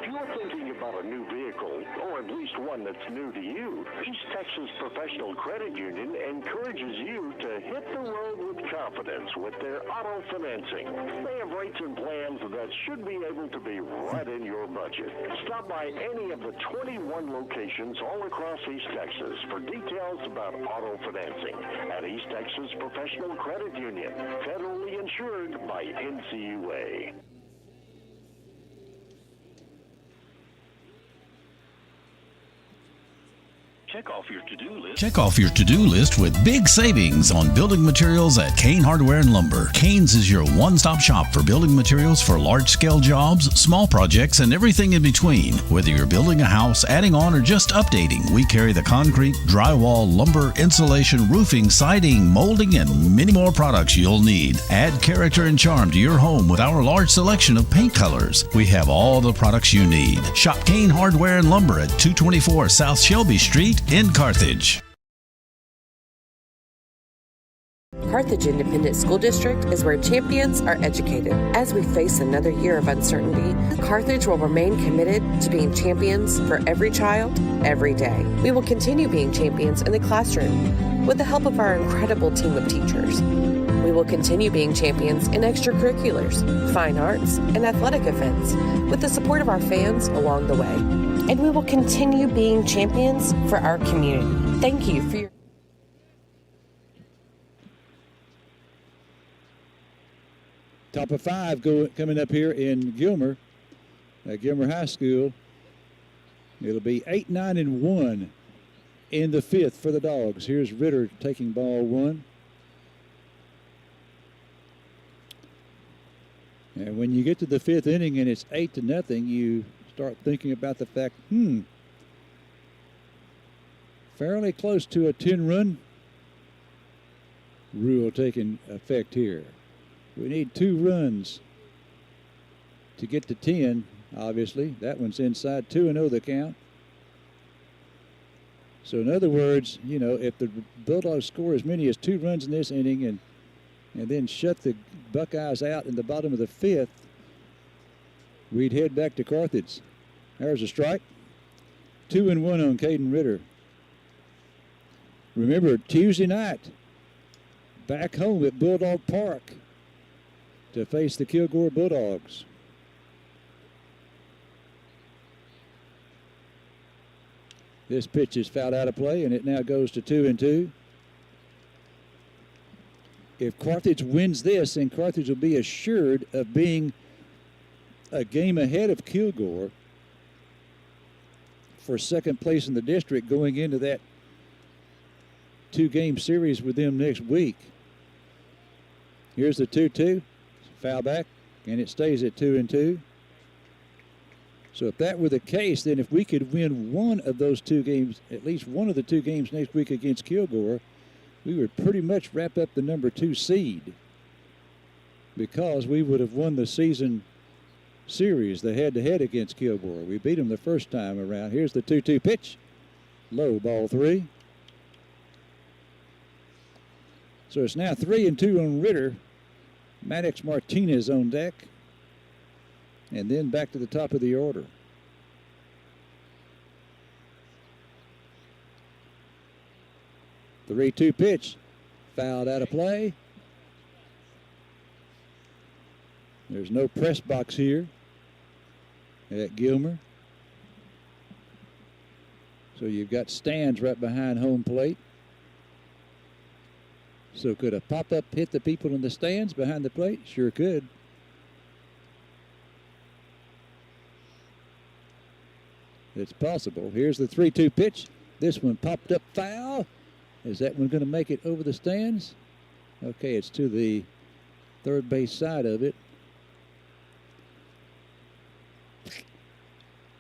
L: you're thinking about a new vehicle, or at least one that's new to you, East Texas Professional Credit Union encourages you to hit the road with confidence with their auto financing. They have rates and plans that should be able to be right in your budget. Stop by any of the 21 locations all across East Texas for details about auto financing at East Texas Professional Credit Union, federally insured by NCUA.
B: Check off your to-do list.
C: Check off your to-do list with big savings on building materials at Kane Hardware and Lumber. Kane's is your one-stop shop for building materials for large-scale jobs, small projects, and everything in between. Whether you're building a house, adding on, or just updating, we carry the concrete, drywall, lumber, insulation, roofing, siding, molding, and many more products you'll need. Add character and charm to your home with our large selection of paint colors. We have all the products you need. Shop Kane Hardware and Lumber at 224 South Shelby Street in Carthage.
D: Carthage Independent School District is where champions are educated. As we face another year of uncertainty, Carthage will remain committed to being champions for every child, every day. We will continue being champions in the classroom with the help of our incredible team of teachers. We We will continue being champions in extracurriculars, fine arts, and athletic events with the support of our fans along the way. And we will continue being champions for our community. Thank you for your...
A: Top of 5 coming up here in Gilmer, at Gilmer High School. It'll be 8, 9, and 1 in the 5th for the Dogs. Here's Ritter taking ball 1. And when you get to the 5th inning and it's 8-0, you start thinking about the fact, fairly close to a 10-run rule taking effect here. We need 2 runs to get to 10, obviously. That one's inside, 2-0 the count. So in other words, if the Bulldogs score as many as 2 runs in this inning and then shut the Buckeyes out in the bottom of the 5th, we'd head back to Carthage. There's a strike. 2-1 on Caden Ritter. Remember, Tuesday night, back home at Bulldog Park to face the Kilgore Bulldogs. This pitch is fouled out of play, and it now goes to 2-2. If Carthage wins this, then Carthage will be assured of being a game ahead of Kilgore for second place in the district going into that 2-game series with them next week. Here's the 2-2. Foul back, and it stays at 2-2. So if that were the case, then if we could win one of those 2 games, at least one of the 2 games next week against Kilgore, we would pretty much wrap up the number 2 seed because we would have won the season series, the head-to-head against Kilgore. We beat them the first time around. Here's the 2-2 pitch. Low, ball 3. So it's now 3-2 on Ritter. Maddox Martinez on deck. And then back to the top of the order. The 3-2 pitch. Fouled out of play. There's no press box here at Gilmer. So you've got stands right behind home plate. So could a pop-up hit the people in the stands behind the plate? Sure could. It's possible. Here's the 3-2 pitch. This one popped up foul. Is that one going to make it over the stands? Okay, it's to the third base side of it.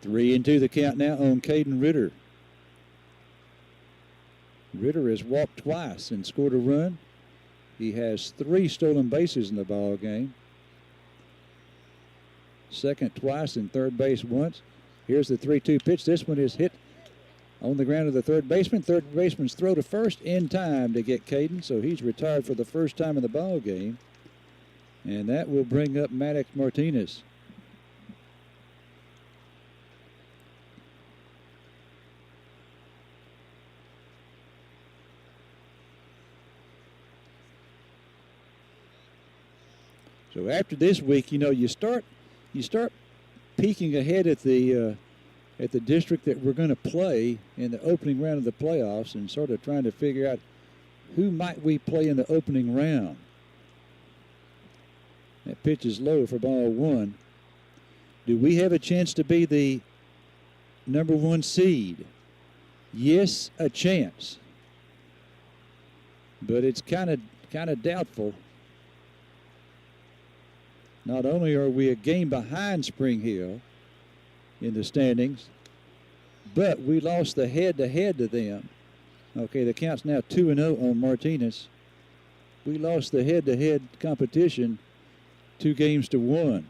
A: 3-2 the count now on Caden Ritter. Ritter has walked twice and scored a run. He has 3 stolen bases in the ball game. Second twice and third base once. Here's the 3-2 pitch. This one is hit on the ground of the third baseman. Third baseman's throw to first in time to get Caden, so he's retired for the first time in the ball game. And that will bring up Maddox Martinez. So after this week, you start peeking ahead at the district that we're going to play in the opening round of the playoffs and sort of trying to figure out who might we play in the opening round. That pitch is low for ball 1. Do we have a chance to be the number 1 seed? Yes, a chance. But it's kind of doubtful. Not only are we a game behind Spring Hill in the standings, but we lost the head-to-head to them. Okay, the count's now 2-0 on Martinez. We lost the head-to-head competition 2-1.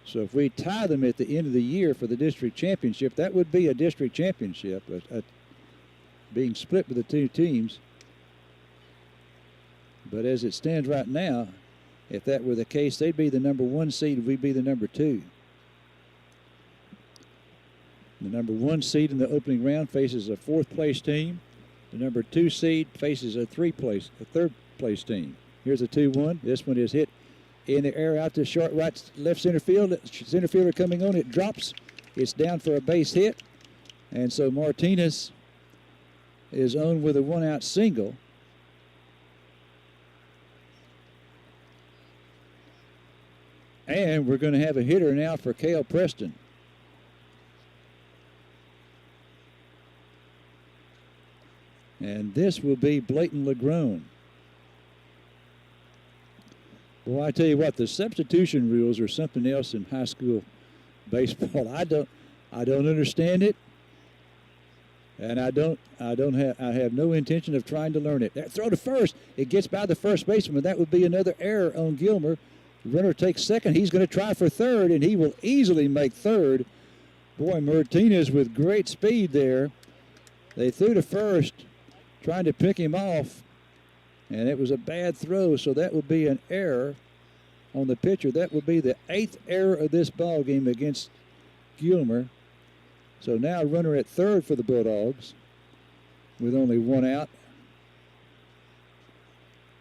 A: So if we tie them at the end of the year for the district championship, that would be a district championship, being split with the 2 teams. But as it stands right now, if that were the case, they'd be the number 1 seed, we'd be the number 2. The number 1 seed in the opening round faces a 4th place team. The number 2 seed faces a 3rd place team. Here's a 2-1. This one is hit in the air out to short right, left center field. Center fielder coming on. It drops. It's down for a base hit. And so Martinez is on with a 1-out single. And we're going to have a hitter now for Cale Preston. And this will be Blayton Legrone. Well, I tell you what, the substitution rules are something else in high school baseball. I don't understand it, and I have no intention of trying to learn it. That throw to first, it gets by the first baseman. That would be another error on Gilmer. The runner takes second. He's going to try for third, and he will easily make third. Boy, Martinez with great speed there. They threw to first, trying to pick him off, and it was a bad throw, so that would be an error on the pitcher. That would be the 8th error of this ball game against Gilmer. So now runner at third for the Bulldogs with only 1 out.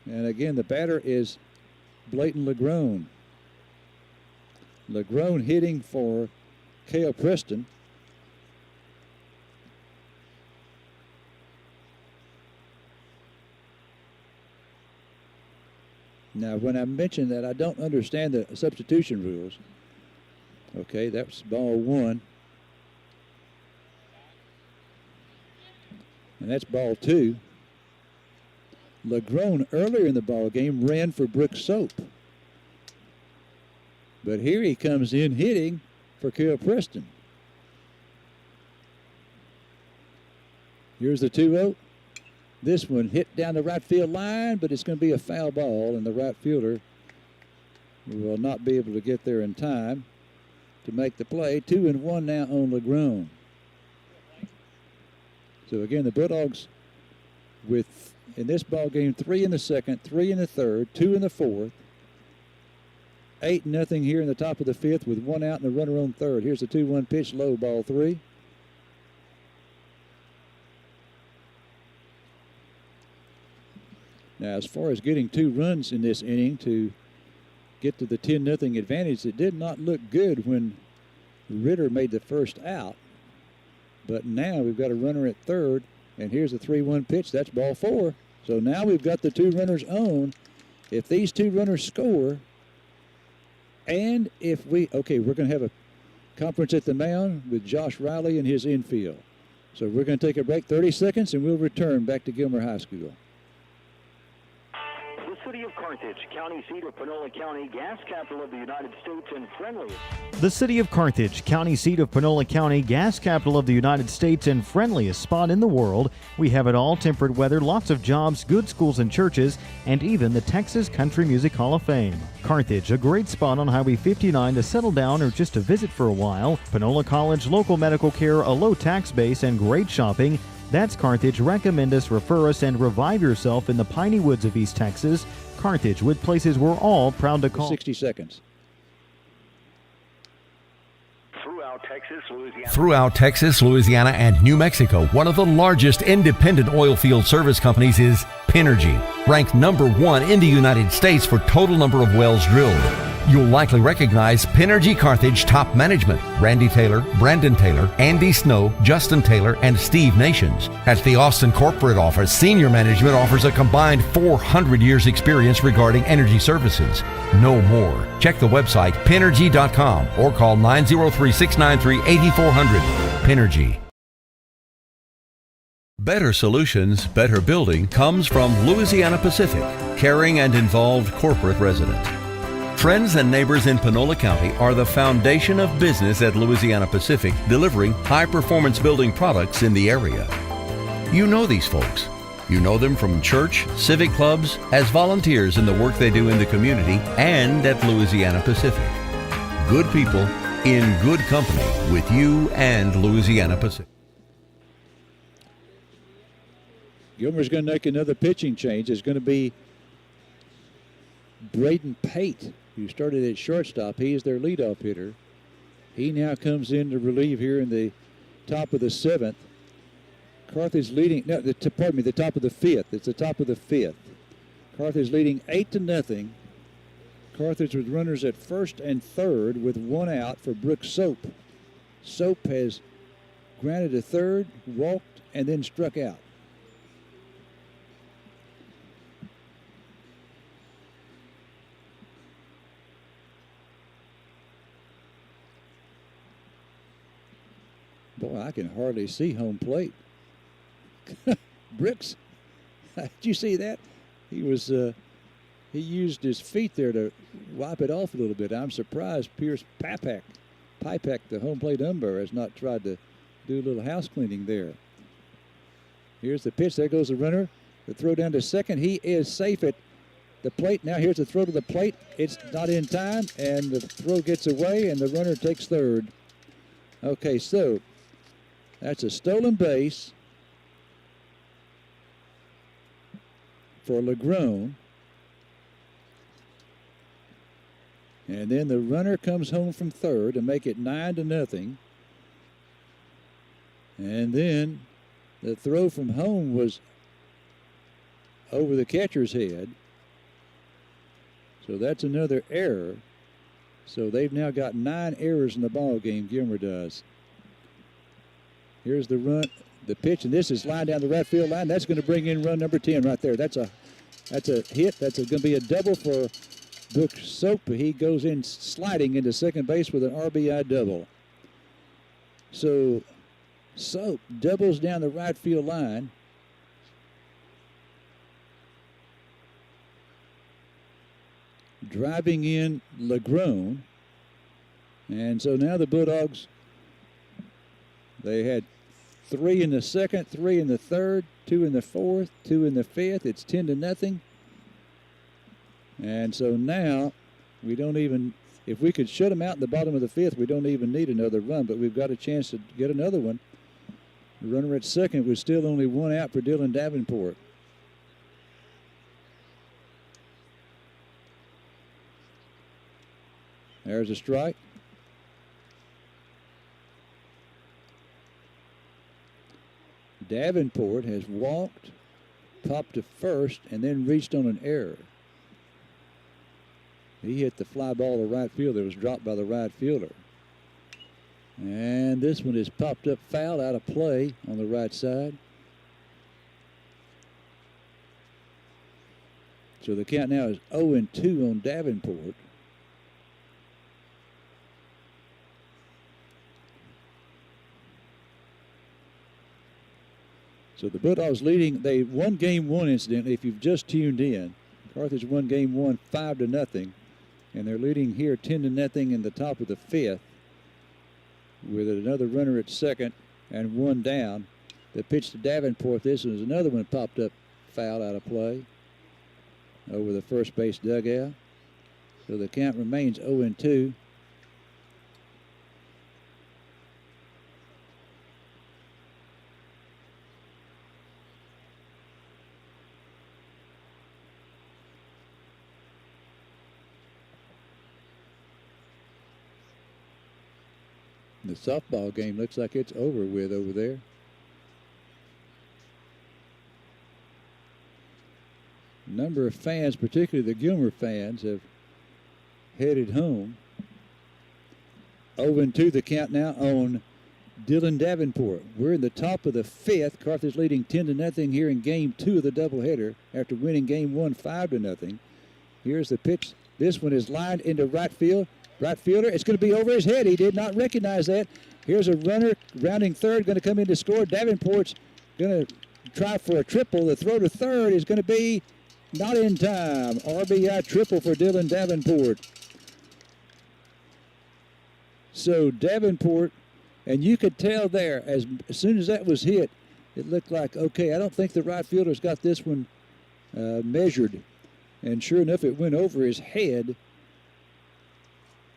A: And again, the batter is Blayton Legrone. Legrone hitting for Cale Preston. Now, when I mentioned that I don't understand the substitution rules, okay, that's ball 1. And that's ball 2. Legrone earlier in the ball game ran for Brooke Soap. But here he comes in hitting for Cale Preston. Here's the 2-0. This one hit down the right field line, but it's going to be a foul ball, and the right fielder will not be able to get there in time to make the play. 2-1 now on Legrone. So again, the Bulldogs with, in this ball game, 3 in the second, 3 in the third, 2 in the fourth. 8-0 here in the top of the 5th with 1 out and a runner on third. Here's the 2-1 pitch, low, ball 3. Now, as far as getting 2 runs in this inning to get to the 10-0 advantage, it did not look good when Ritter made the first out. But now we've got a runner at third, and here's a 3-1 pitch. That's ball 4. So now we've got the 2 runners on. If these 2 runners score, and if we're going to have a conference at the mound with Josh Riley and his infield. So we're going to take a break, 30 seconds, and we'll return back to Gilmer High School.
L: The city of Carthage, county seat of Panola County, gas capital of the United States, and friendliest.
E: The city of Carthage, county seat of Panola County, gas capital of the United States, and friendliest spot in the world. We have it all: temperate weather, lots of jobs, good schools and churches, and even the Texas Country Music Hall of Fame. Carthage, a great spot on Highway 59 to settle down or just to visit for a while. Panola College, local medical care, a low tax base, and great shopping. That's Carthage. Recommend us, refer us, and revive yourself in the piney woods of East Texas. Carthage, with places we're all proud to call.
A: 60 seconds.
F: Throughout Texas, Louisiana, and New Mexico, one of the largest independent oil field service companies is Pinergy, ranked number 1 in the United States for total number of wells drilled. You'll likely recognize Pinergy Carthage top management: Randy Taylor, Brandon Taylor, Andy Snow, Justin Taylor, and Steve Nations. At the Austin corporate office, senior management offers a combined 400 years experience regarding energy services. No more. Check the website pinergy.com or call 903-693-8400. Pinergy. Better solutions, better building comes from Louisiana Pacific, caring and involved corporate resident. Friends and neighbors in Panola County are the foundation of business at Louisiana Pacific, delivering high-performance building products in the area. You know these folks. You know them from church, civic clubs, as volunteers in the work they do in the community, and at Louisiana Pacific. Good people in good company with you and Louisiana Pacific.
A: Gilmer's going to make another pitching change. It's going to be Braden Pate, who started at shortstop. He is their leadoff hitter. He now comes in to relieve here in the top of the 7th. Carthage leading, the top of the 5th. It's the top of the 5th. Carthage leading 8-0. Carthage with runners at first and third with one out for Brooks Soap. Soap has grounded to third, walked, and then struck out. Boy, I can hardly see home plate. Brooks, did you see that? He was he used his feet there to wipe it off a little bit. I'm surprised Pierce Pipek, the home plate umpire, has not tried to do a little house cleaning there. Here's the pitch. There goes the runner. The throw down to second. He is safe at the plate. Now here's the throw to the plate. It's not in time, and the throw gets away, and the runner takes third. Okay, so that's a stolen base for Legrone. And then the runner comes home from third to make it 9-0. And then the throw from home was over the catcher's head. So that's another error. So they've now got 9 errors in the ball game, Gilmer does. Here's the run, the pitch, and this is lined down the right field line. That's going to bring in run number 10 right there. That's a hit. That's going to be a double for Brooks Soap. He goes in sliding into second base with an RBI double. So Soap doubles down the right field line. Driving in Legrone. And so now the Bulldogs, they had 3 in the second, 3 in the third, 2 in the fourth, 2 in the fifth. It's 10-0. And so now we don't even, if we could shut them out in the bottom of the fifth, we don't even need another run, but we've got a chance to get another one. The runner at second was still only 1 out for Dylan Davenport. There's a strike. Davenport has walked, popped to first, and then reached on an error. He hit the fly ball to right field that was dropped by the right fielder. And this one is popped up foul out of play on the right side. So the count now is 0-2 on Davenport. So the Bulldogs leading. They won game one, incidentally, if you've just tuned in. Carthage won game one 5-0. And they're leading here 10-0 in the top of the fifth with another runner at second and 1 down. The pitch to Davenport. This was another one popped up foul out of play over the first base dugout. So the count remains 0-2. The softball game looks like it's over with over there. A number of fans, particularly the Gilmer fans, have headed home. 0-2 the count now on Dylan Davenport. We're in the top of the fifth. Carthage leading 10-0 here in game 2 of the doubleheader after winning game 1 5-0. Here's the pitch. This one is lined into right field. Right fielder, it's going to be over his head. He did not recognize that. Here's a runner rounding third, going to come in to score. Davenport's going to try for a triple. The throw to third is going to be not in time. RBI triple for Dylan Davenport. So Davenport, and you could tell there, as soon as that was hit, it looked like, okay, I don't think the right fielder's got this one measured. And sure enough, it went over his head.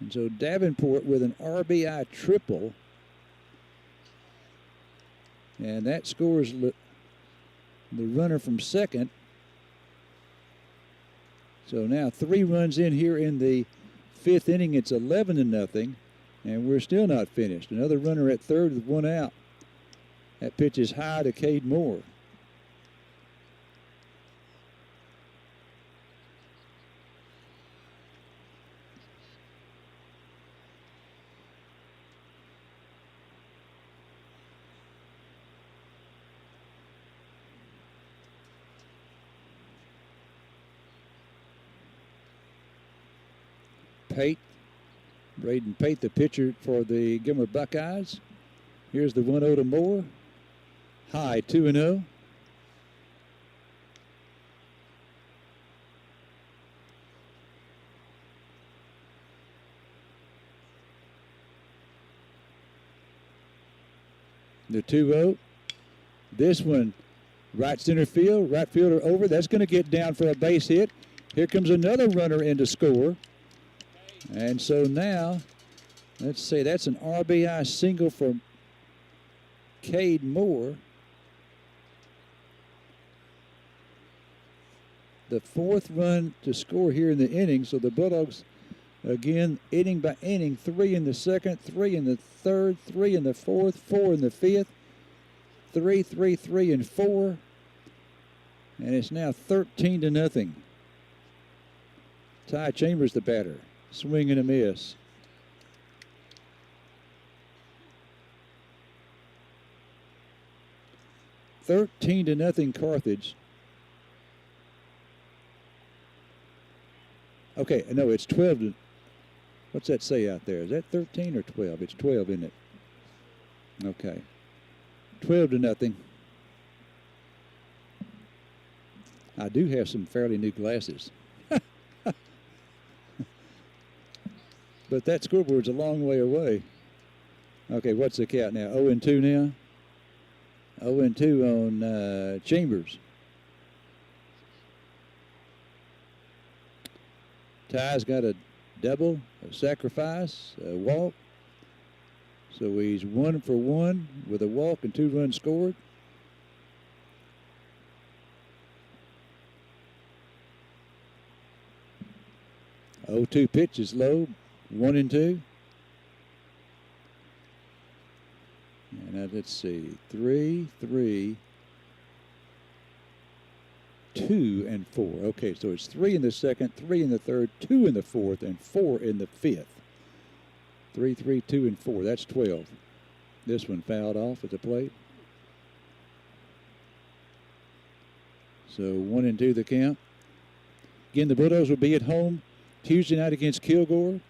A: And so Davenport with an RBI triple. And that scores the runner from second. So now 3 runs in here in the fifth inning. It's 11-0. And we're still not finished. Another runner at third with 1 out. That pitch is high to Cade Moore. Pate. Braden Pate, the pitcher for the Gilmer Buckeyes. Here's the 1-0 to Moore. High, 2-0. The 2-0. This one, right center field, right fielder over. That's going to get down for a base hit. Here comes another runner in to score. And so now, let's see, that's an RBI single for Cade Moore. The fourth run to score here in the inning. So the Bulldogs, again, inning by inning, 3 in the second, 3 in the third, 3 in the fourth, 4 in the fifth, 3, 3, 3, and 4. And it's now 13-0. Ty Chambers, the batter. Swing and a miss. $13-0 Carthage. Okay, no, it's 12. What's that say out there? Is that 13 or 12? It's 12, isn't it? Okay. 12-0. I do have some fairly new glasses. But that scoreboard's a long way away. Okay, what's the count now? 0-2 now? 0-2 on Chambers. Ty's got a double, a sacrifice, a walk. So he's 1 for 1 with a walk and 2 runs scored. Oh, 2 pitch is low, 1-2. And now let's see, 3, 3, 2, and 4. Okay, so it's 3 in the second, 3 in the third, 2 in the fourth, and 4 in the fifth. 3, 3, 2, and 4. That's 12. This one fouled off at the plate. So 1-2 the count. Again, the Bulldogs will be at home Tuesday night against Kilgore.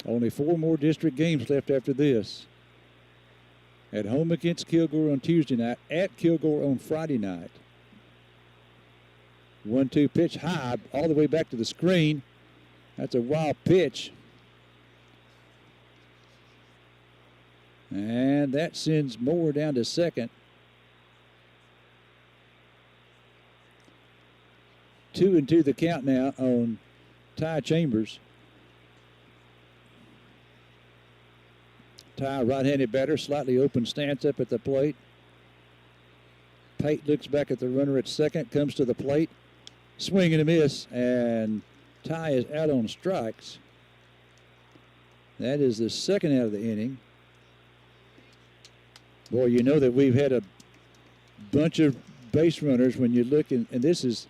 A: Only 4 more district games left after this. At home against Kilgore on Tuesday night, at Kilgore on Friday night. 1-2 pitch high, all the way back to the screen. That's a wild pitch. And that sends Moore down to second. 2-2 the count now on Ty Chambers. Ty, right-handed batter, slightly open stance up at the plate. Pate looks back at the runner at second, comes to the plate. Swing and a miss, and Ty is out on strikes. That is the second out of the inning. Boy, you know that we've had a bunch of base runners when you look, and this is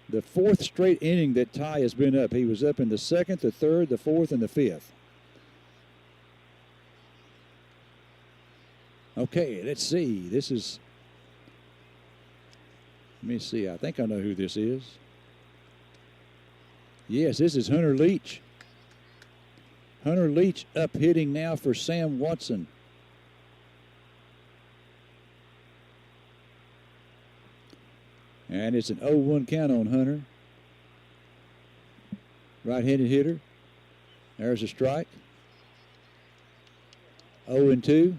A: the 4th straight inning that Ty has been up. He was up in the second, the third, the fourth, and the fifth. Okay, let's see. This is, let me see. I think I know who this is. Yes, this is Hunter Leach. Hunter Leach up hitting now for Sam Watson. And it's an 0-1 count on Hunter. Right-handed hitter. There's a strike. 0-2.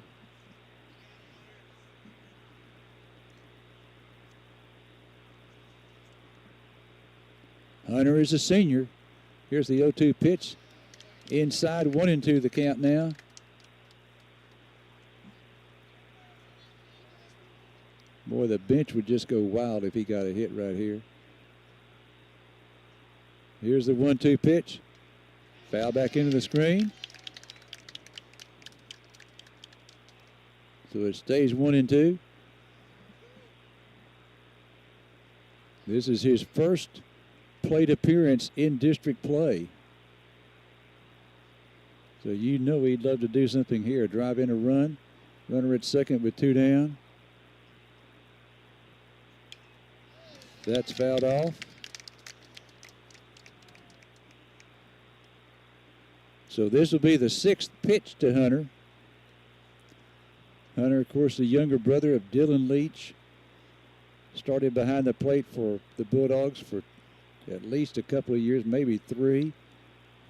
A: Hunter is a senior. Here's the 0-2 pitch. Inside, 1-2 the count now. Boy, the bench would just go wild if he got a hit right here. Here's the 1-2 pitch. Foul back into the screen. So it stays 1-2. This is his first plate appearance in district play. So you know he'd love to do something here. Drive in a run. Runner at second with 2 down. That's fouled off. So this will be the 6th pitch to Hunter. Hunter, of course, the younger brother of Dylan Leach. Started behind the plate for the Bulldogs for at least a couple of years, maybe 3.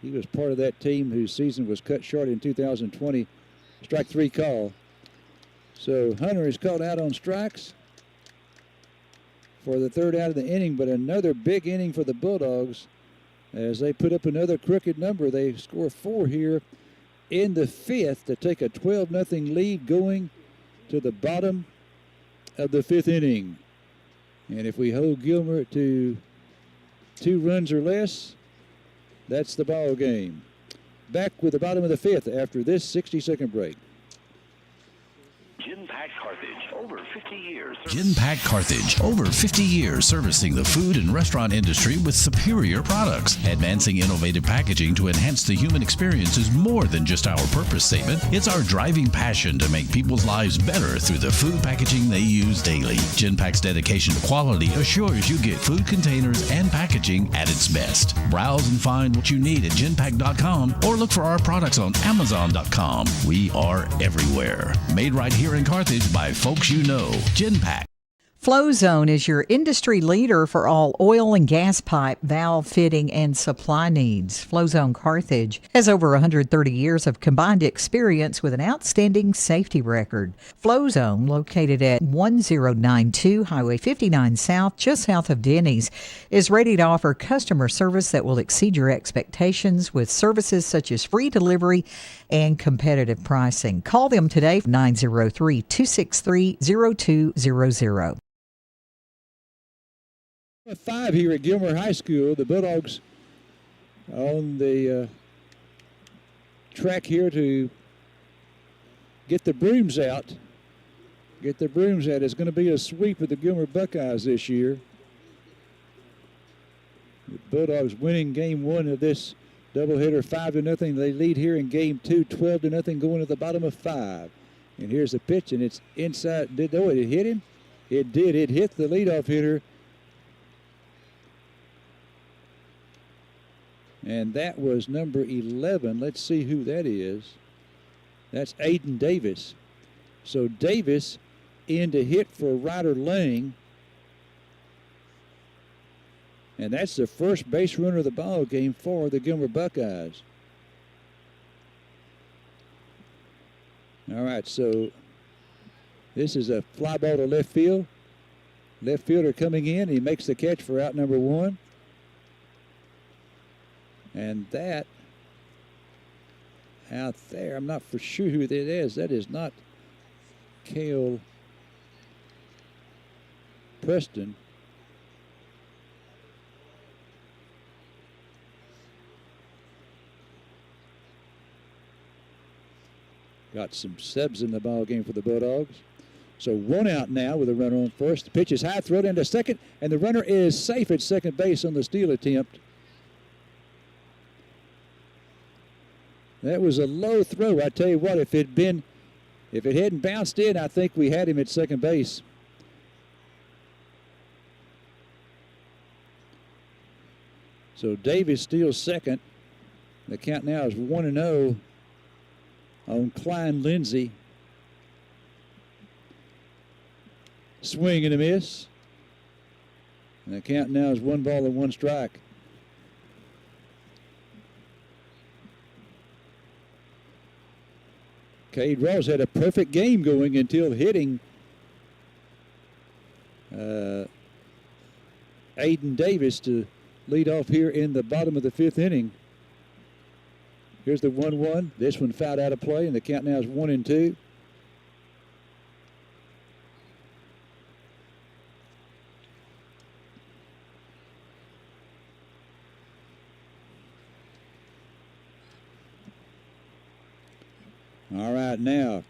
A: He was part of that team whose season was cut short in 2020. Strike 3 call. So Hunter is called out on strikes for the 3rd out of the inning, but another big inning for the Bulldogs as they put up another crooked number. They score 4 here in the 5th to take a 12-0 lead going to the bottom of the 5th inning. And if we hold Gilmer to 2 runs or less, that's the ball game. Back with the bottom of the 5th after this 60-second break.
B: Genpact Carthage, over 50 years.
C: Genpact Carthage, over 50 years servicing the food and restaurant industry with superior products. Advancing innovative packaging to enhance the human experience is more than just our purpose statement. It's our driving passion to make people's lives better through the food packaging they use daily. Genpact's dedication to quality assures you get food containers and packaging at its best. Browse and find what you need at genpact.com or look for our products on amazon.com. We are everywhere. Made right here in Carthage by folks you know. Genpact.
H: FlowZone is your industry leader for all oil and gas pipe, valve fitting, and supply needs. FlowZone Carthage has over 130 years of combined experience with an outstanding safety record. FlowZone, located at 1092 Highway 59 South, just south of Denny's, is ready to offer customer service that will exceed your expectations with services such as free delivery and competitive pricing. Call them today, 903-263-0200.
A: 5 here at Gilmer High School. The Bulldogs on the track here to get the brooms out. It's going to be a sweep of the Gilmer Buckeyes this year. The Bulldogs winning game 1 of this doubleheader 5-0. They lead here in game 2, 12-0, going to the bottom of 5. And here's the pitch, and it's inside. It hit him? It did. It hit the leadoff hitter. And that was number 11. Let's see who that is. That's Aiden Davis. So Davis in to hit for Ryder Lang. And that's the first base runner of the ball game for the Gilmer Buckeyes. All right, so this is a fly ball to left field. Left fielder coming in. He makes the catch for out number 1. And that out there, I'm not for sure who that is. That is not Cale Preston. Got some subs in the ball game for the Bulldogs. So 1 out now with a runner on first. The pitch is high, thrown into second, and the runner is safe at second base on the steal attempt. That was a low throw. I tell you what, if it hadn't bounced in, I think we had him at second base. So Davis steals second. The count now is 1-0 on Klein Lindsay. Swing and a miss. And the count now is 1-1 strike. Cade Ross had a perfect game going until hitting Aiden Davis to lead off here in the bottom of the 5th inning. Here's the 1-1. This one fouled out of play, and the count now is 1-2. All right, now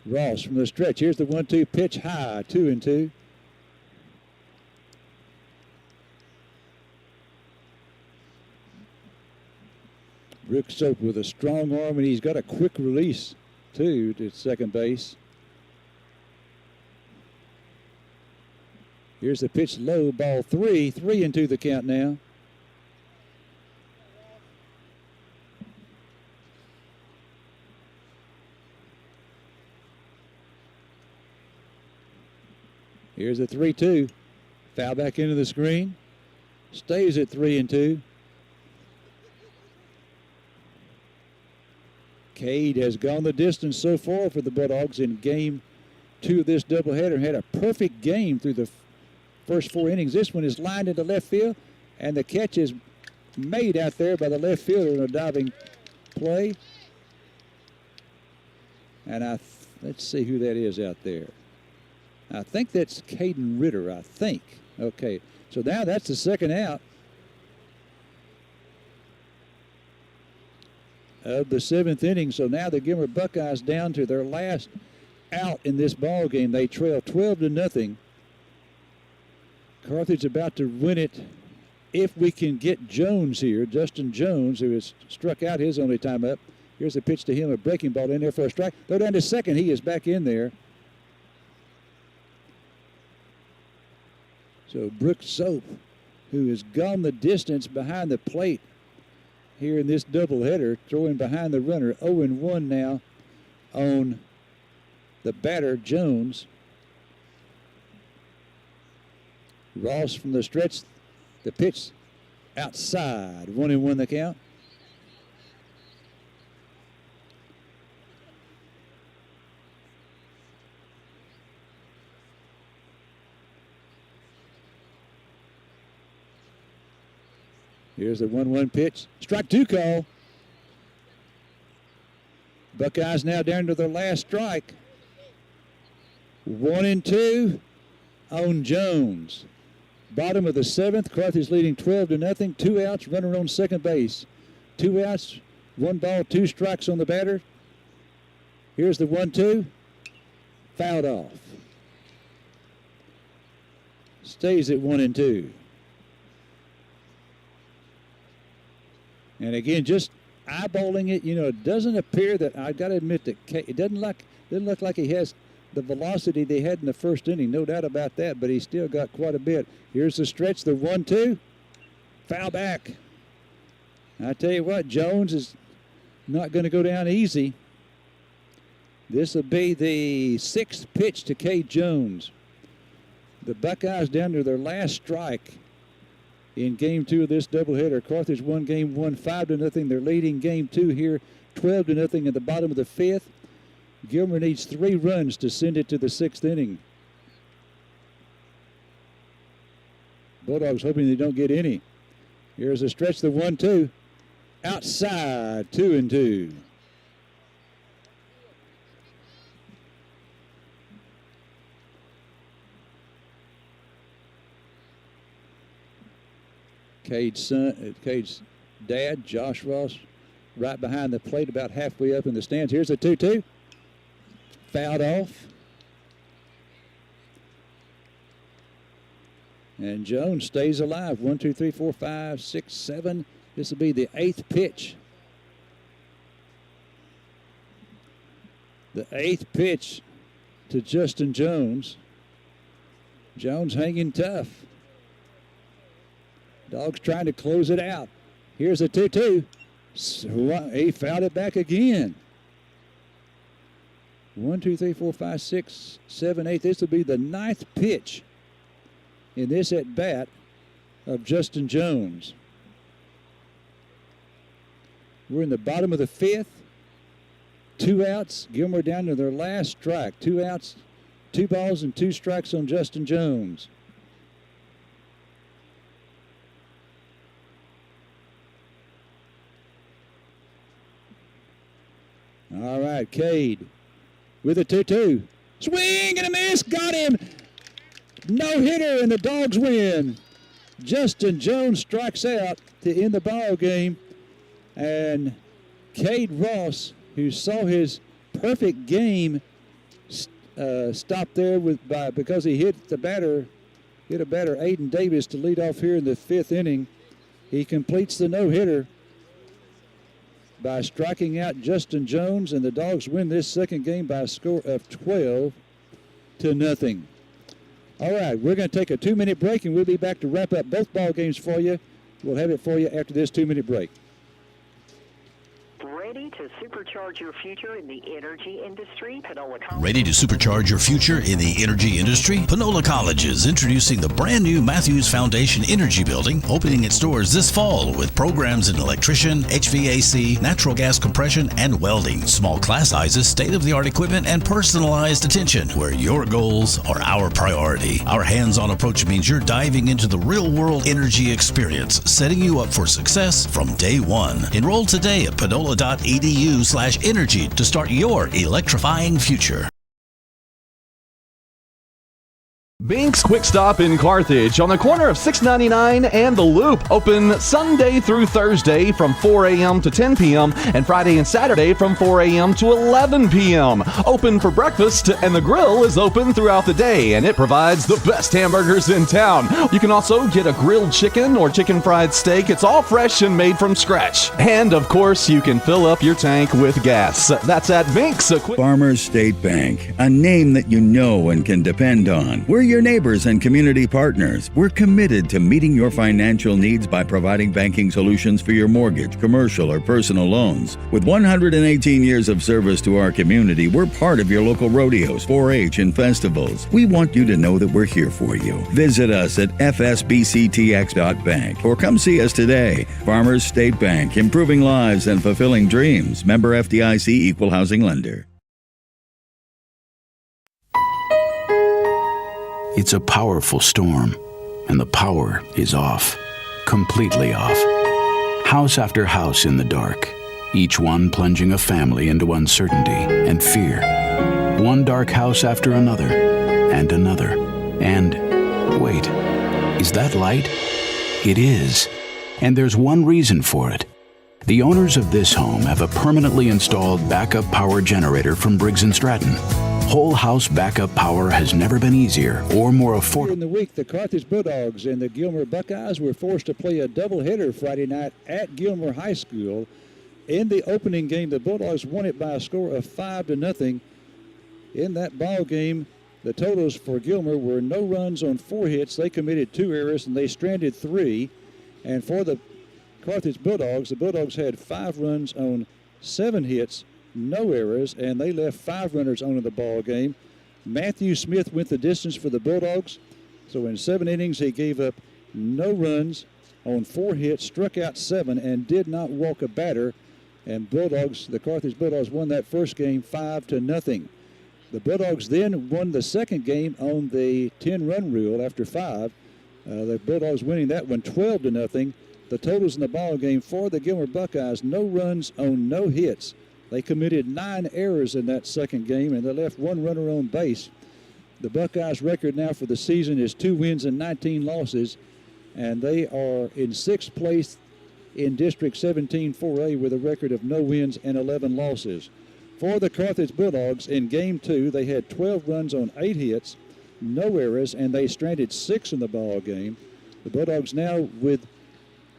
A: Ross from the stretch. Here's the 1-2 pitch high, 2-2. Rick Soap with a strong arm, and he's got a quick release, too, to second base. Here's the pitch low, ball 3-2 the count now. Here's a 3-2. Foul back into the screen. Stays at 3-2. Cade has gone the distance so far for the Bulldogs in game 2 of this doubleheader. Had a perfect game through the first 4 innings. This one is lined into left field, and the catch is made out there by the left fielder in a diving play. And let's see who that is out there. I think that's Caden Ritter, I think. Okay, so now that's the second out of the 7th inning. So now the Gilmer Buckeyes down to their last out in this ball game. They trail 12-0. Carthage about to win it if we can get Jones here. Justin Jones, who has struck out his only time up. Here's a pitch to him, a breaking ball in there for a strike. Throw down to second. He is back in there. So Brooks Soap, who has gone the distance behind the plate here in this doubleheader, throwing behind the runner. 0-1 now on the batter, Jones. Ross from the stretch. The pitch outside. 1-1 the count. Here's the 1-1 pitch. Strike 2 call. Buckeyes now down to their last strike. 1-2 on Jones. Bottom of the 7th. Carthage leading 12-0. 2 outs. Runner on second base. 2 outs. 1 ball, 2 strikes on the batter. Here's the 1-2. Fouled off. Stays at 1-2. And again, just eyeballing it, it doesn't appear that, I've got to admit that it doesn't look like he has the velocity they had in the first inning, no doubt about that, but he's still got quite a bit. Here's the stretch, the 1-2, foul back. I tell you what, Jones is not going to go down easy. This will be the 6th pitch to Cade Jones. The Buckeyes down to their last strike in game 2 of this doubleheader. Carthage won game 1 5-0. They're leading game 2 here 12-0 at the bottom of the 5th. Gilmer needs 3 runs to send it to the 6th inning. Bulldogs hoping they don't get any. Here's a stretch, the 1-2. Outside, 2-2. Cade's dad, Josh Ross, right behind the plate, about halfway up in the stands. Here's a 2-2. Fouled off. And Jones stays alive. 1, 2, 3, 4, 5, 6, 7. This will be the 8th pitch. The 8th pitch to Justin Jones. Jones hanging tough. Dogs trying to close it out. Here's a 2-2. He fouled it back again. 1, 2, 3, 4, 5, 6, 7, 8. This will be the 9th pitch in this at bat of Justin Jones. We're in the bottom of the 5th. 2 outs. Gilmer down to their last strike. 2 outs, 2 balls, and 2 strikes on Justin Jones. All right, Cade with a 2-2. Swing and a miss. Got him. No hitter, and the Dogs win. Justin Jones strikes out to end the ball game. And Cade Ross, who saw his perfect game, stopped there because he hit a batter, Aiden Davis, to lead off here in the 5th inning. He completes the no-hitter by striking out Justin Jones, and the Dogs win this second game by a score of 12-0. All right, we're going to take a 2-minute break, and we'll be back to wrap up both ball games for you. We'll have it for you after this 2-minute break.
G: Ready to supercharge your future in the energy industry? Panola College.
C: Ready to supercharge your future in the energy industry? Panola College is introducing the brand new Matthews Foundation Energy Building, opening its doors this fall with programs in electrician, HVAC, natural gas compression, and welding. Small class sizes, state-of-the-art equipment, and personalized attention, where your goals are our priority. Our hands-on approach means you're diving into the real-world energy experience, setting you up for success from day one. Enroll today at panola.edu/energy to start your electrifying future.
I: Bink's Quick Stop in Carthage on the corner of 699 and The Loop. Open Sunday through Thursday from 4 a.m. to 10 p.m. and Friday and Saturday from 4 a.m. to 11 p.m. Open for breakfast, and the grill is open throughout the day, and it provides the best hamburgers in town. You can also get a grilled chicken or chicken fried steak. It's all fresh and made from scratch. And, of course, you can fill up your tank with gas. That's at Bink's.
J: Farmers State Bank, a name that you know and can depend on. We're your neighbors and community partners. We're committed to meeting your financial needs by providing banking solutions for your mortgage, commercial, or personal loans. With 118 years of service to our community, we're part of your local rodeos, 4-H, and festivals. We want you to know that we're here for you. Visit us at fsbctx.bank or come see us today. Farmers State Bank, improving lives and fulfilling dreams. Member FDIC, Equal Housing Lender.
K: It's a powerful storm, and the power is off. Completely off. House after house in the dark, each one plunging a family into uncertainty and fear. One dark house after another, and another. And, wait, is that light? It is. And there's one reason for it. The owners of this home have a permanently installed backup power generator from Briggs & Stratton. Whole house backup power has never been easier or more affordable.
A: In the week, the Carthage Bulldogs and the Gilmer Buckeyes were forced to play a doubleheader Friday night at Gilmer High School. In the opening game, the Bulldogs won it by a score of 5-0. In that ball game, the totals for Gilmer were no runs on 4 hits. They committed 2 errors and they stranded 3. And for the Carthage Bulldogs, the Bulldogs had 5 runs on 7 hits, no errors, and they left 5 runners on in the ball game. Matthew Smith went the distance for the Bulldogs. So in 7 innings, he gave up no runs on 4 hits, struck out 7, and did not walk a batter. And the Carthage Bulldogs won that first game 5-0. The Bulldogs then won the second game on the 10-run rule after 5. The Bulldogs winning that one 12-0. The totals in the ball game for the Gilmer Buckeyes: no runs on no hits. They committed 9 errors in that second game, and they left 1 runner on base. The Buckeyes' record now for the season is 2 wins and 19 losses, and they are in 6th place in District 17 4A with a record of no wins and 11 losses. For the Carthage Bulldogs, in Game 2, they had 12 runs on 8 hits, no errors, and they stranded 6 in the ball game. The Bulldogs now, with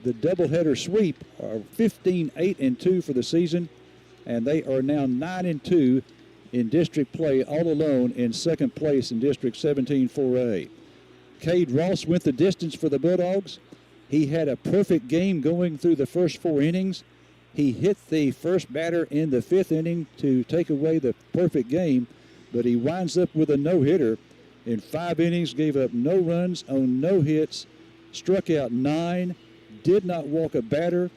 A: the doubleheader sweep, are 15-8-2 for the season, and they are now 9-2 in district play, all alone in 2nd place in District 17 4A. Cade Ross went the distance for the Bulldogs. He had a perfect game going through the first 4 innings. He hit the first batter in the 5th inning to take away the perfect game, but he winds up with a no-hitter. In 5 innings, gave up no runs on no hits, struck out 9, did not walk a batter,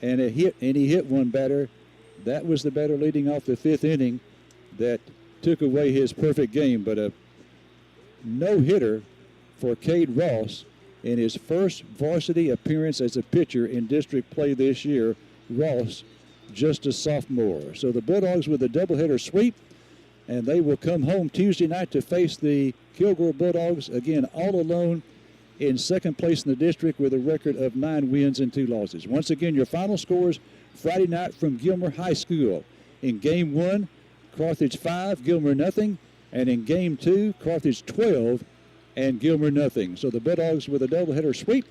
A: and he hit 1 batter. That was the batter leading off the 5th inning that took away his perfect game. But a no-hitter for Cade Ross in his first varsity appearance as a pitcher in district play this year. Ross, just a sophomore. So the Bulldogs with a doubleheader sweep, and they will come home Tuesday night to face the Kilgore Bulldogs, again all alone in 2nd place in the district with a record of 9 wins and 2 losses. Once again, your final scores Friday night from Gilmer High School. In Game 1, Carthage 5, Gilmer nothing, and in Game 2, Carthage 12 and Gilmer nothing. So the Bulldogs with a doubleheader sweep,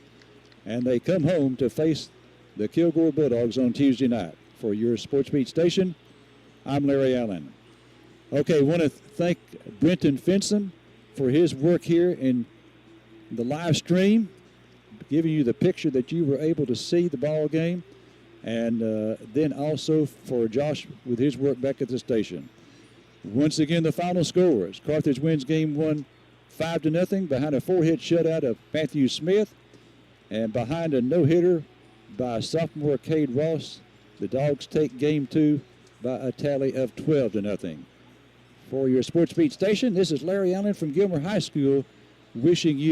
A: and they come home to face the Kilgore Bulldogs on Tuesday night. For your Sports Beat station, I'm Larry Allen. Okay, I want to thank Brenton Finson for his work here in the live stream, giving you the picture that you were able to see the ball game. and then also for Josh with his work back at the station. Once again, the final scores. Carthage wins game 1 5-0 behind a 4-hit shutout of Matthew Smith, and behind a no-hitter by sophomore Cade Ross. The Dogs take game 2 by a tally of 12-0. For your Sports Beat station, this is Larry Allen from Gilmer High School wishing you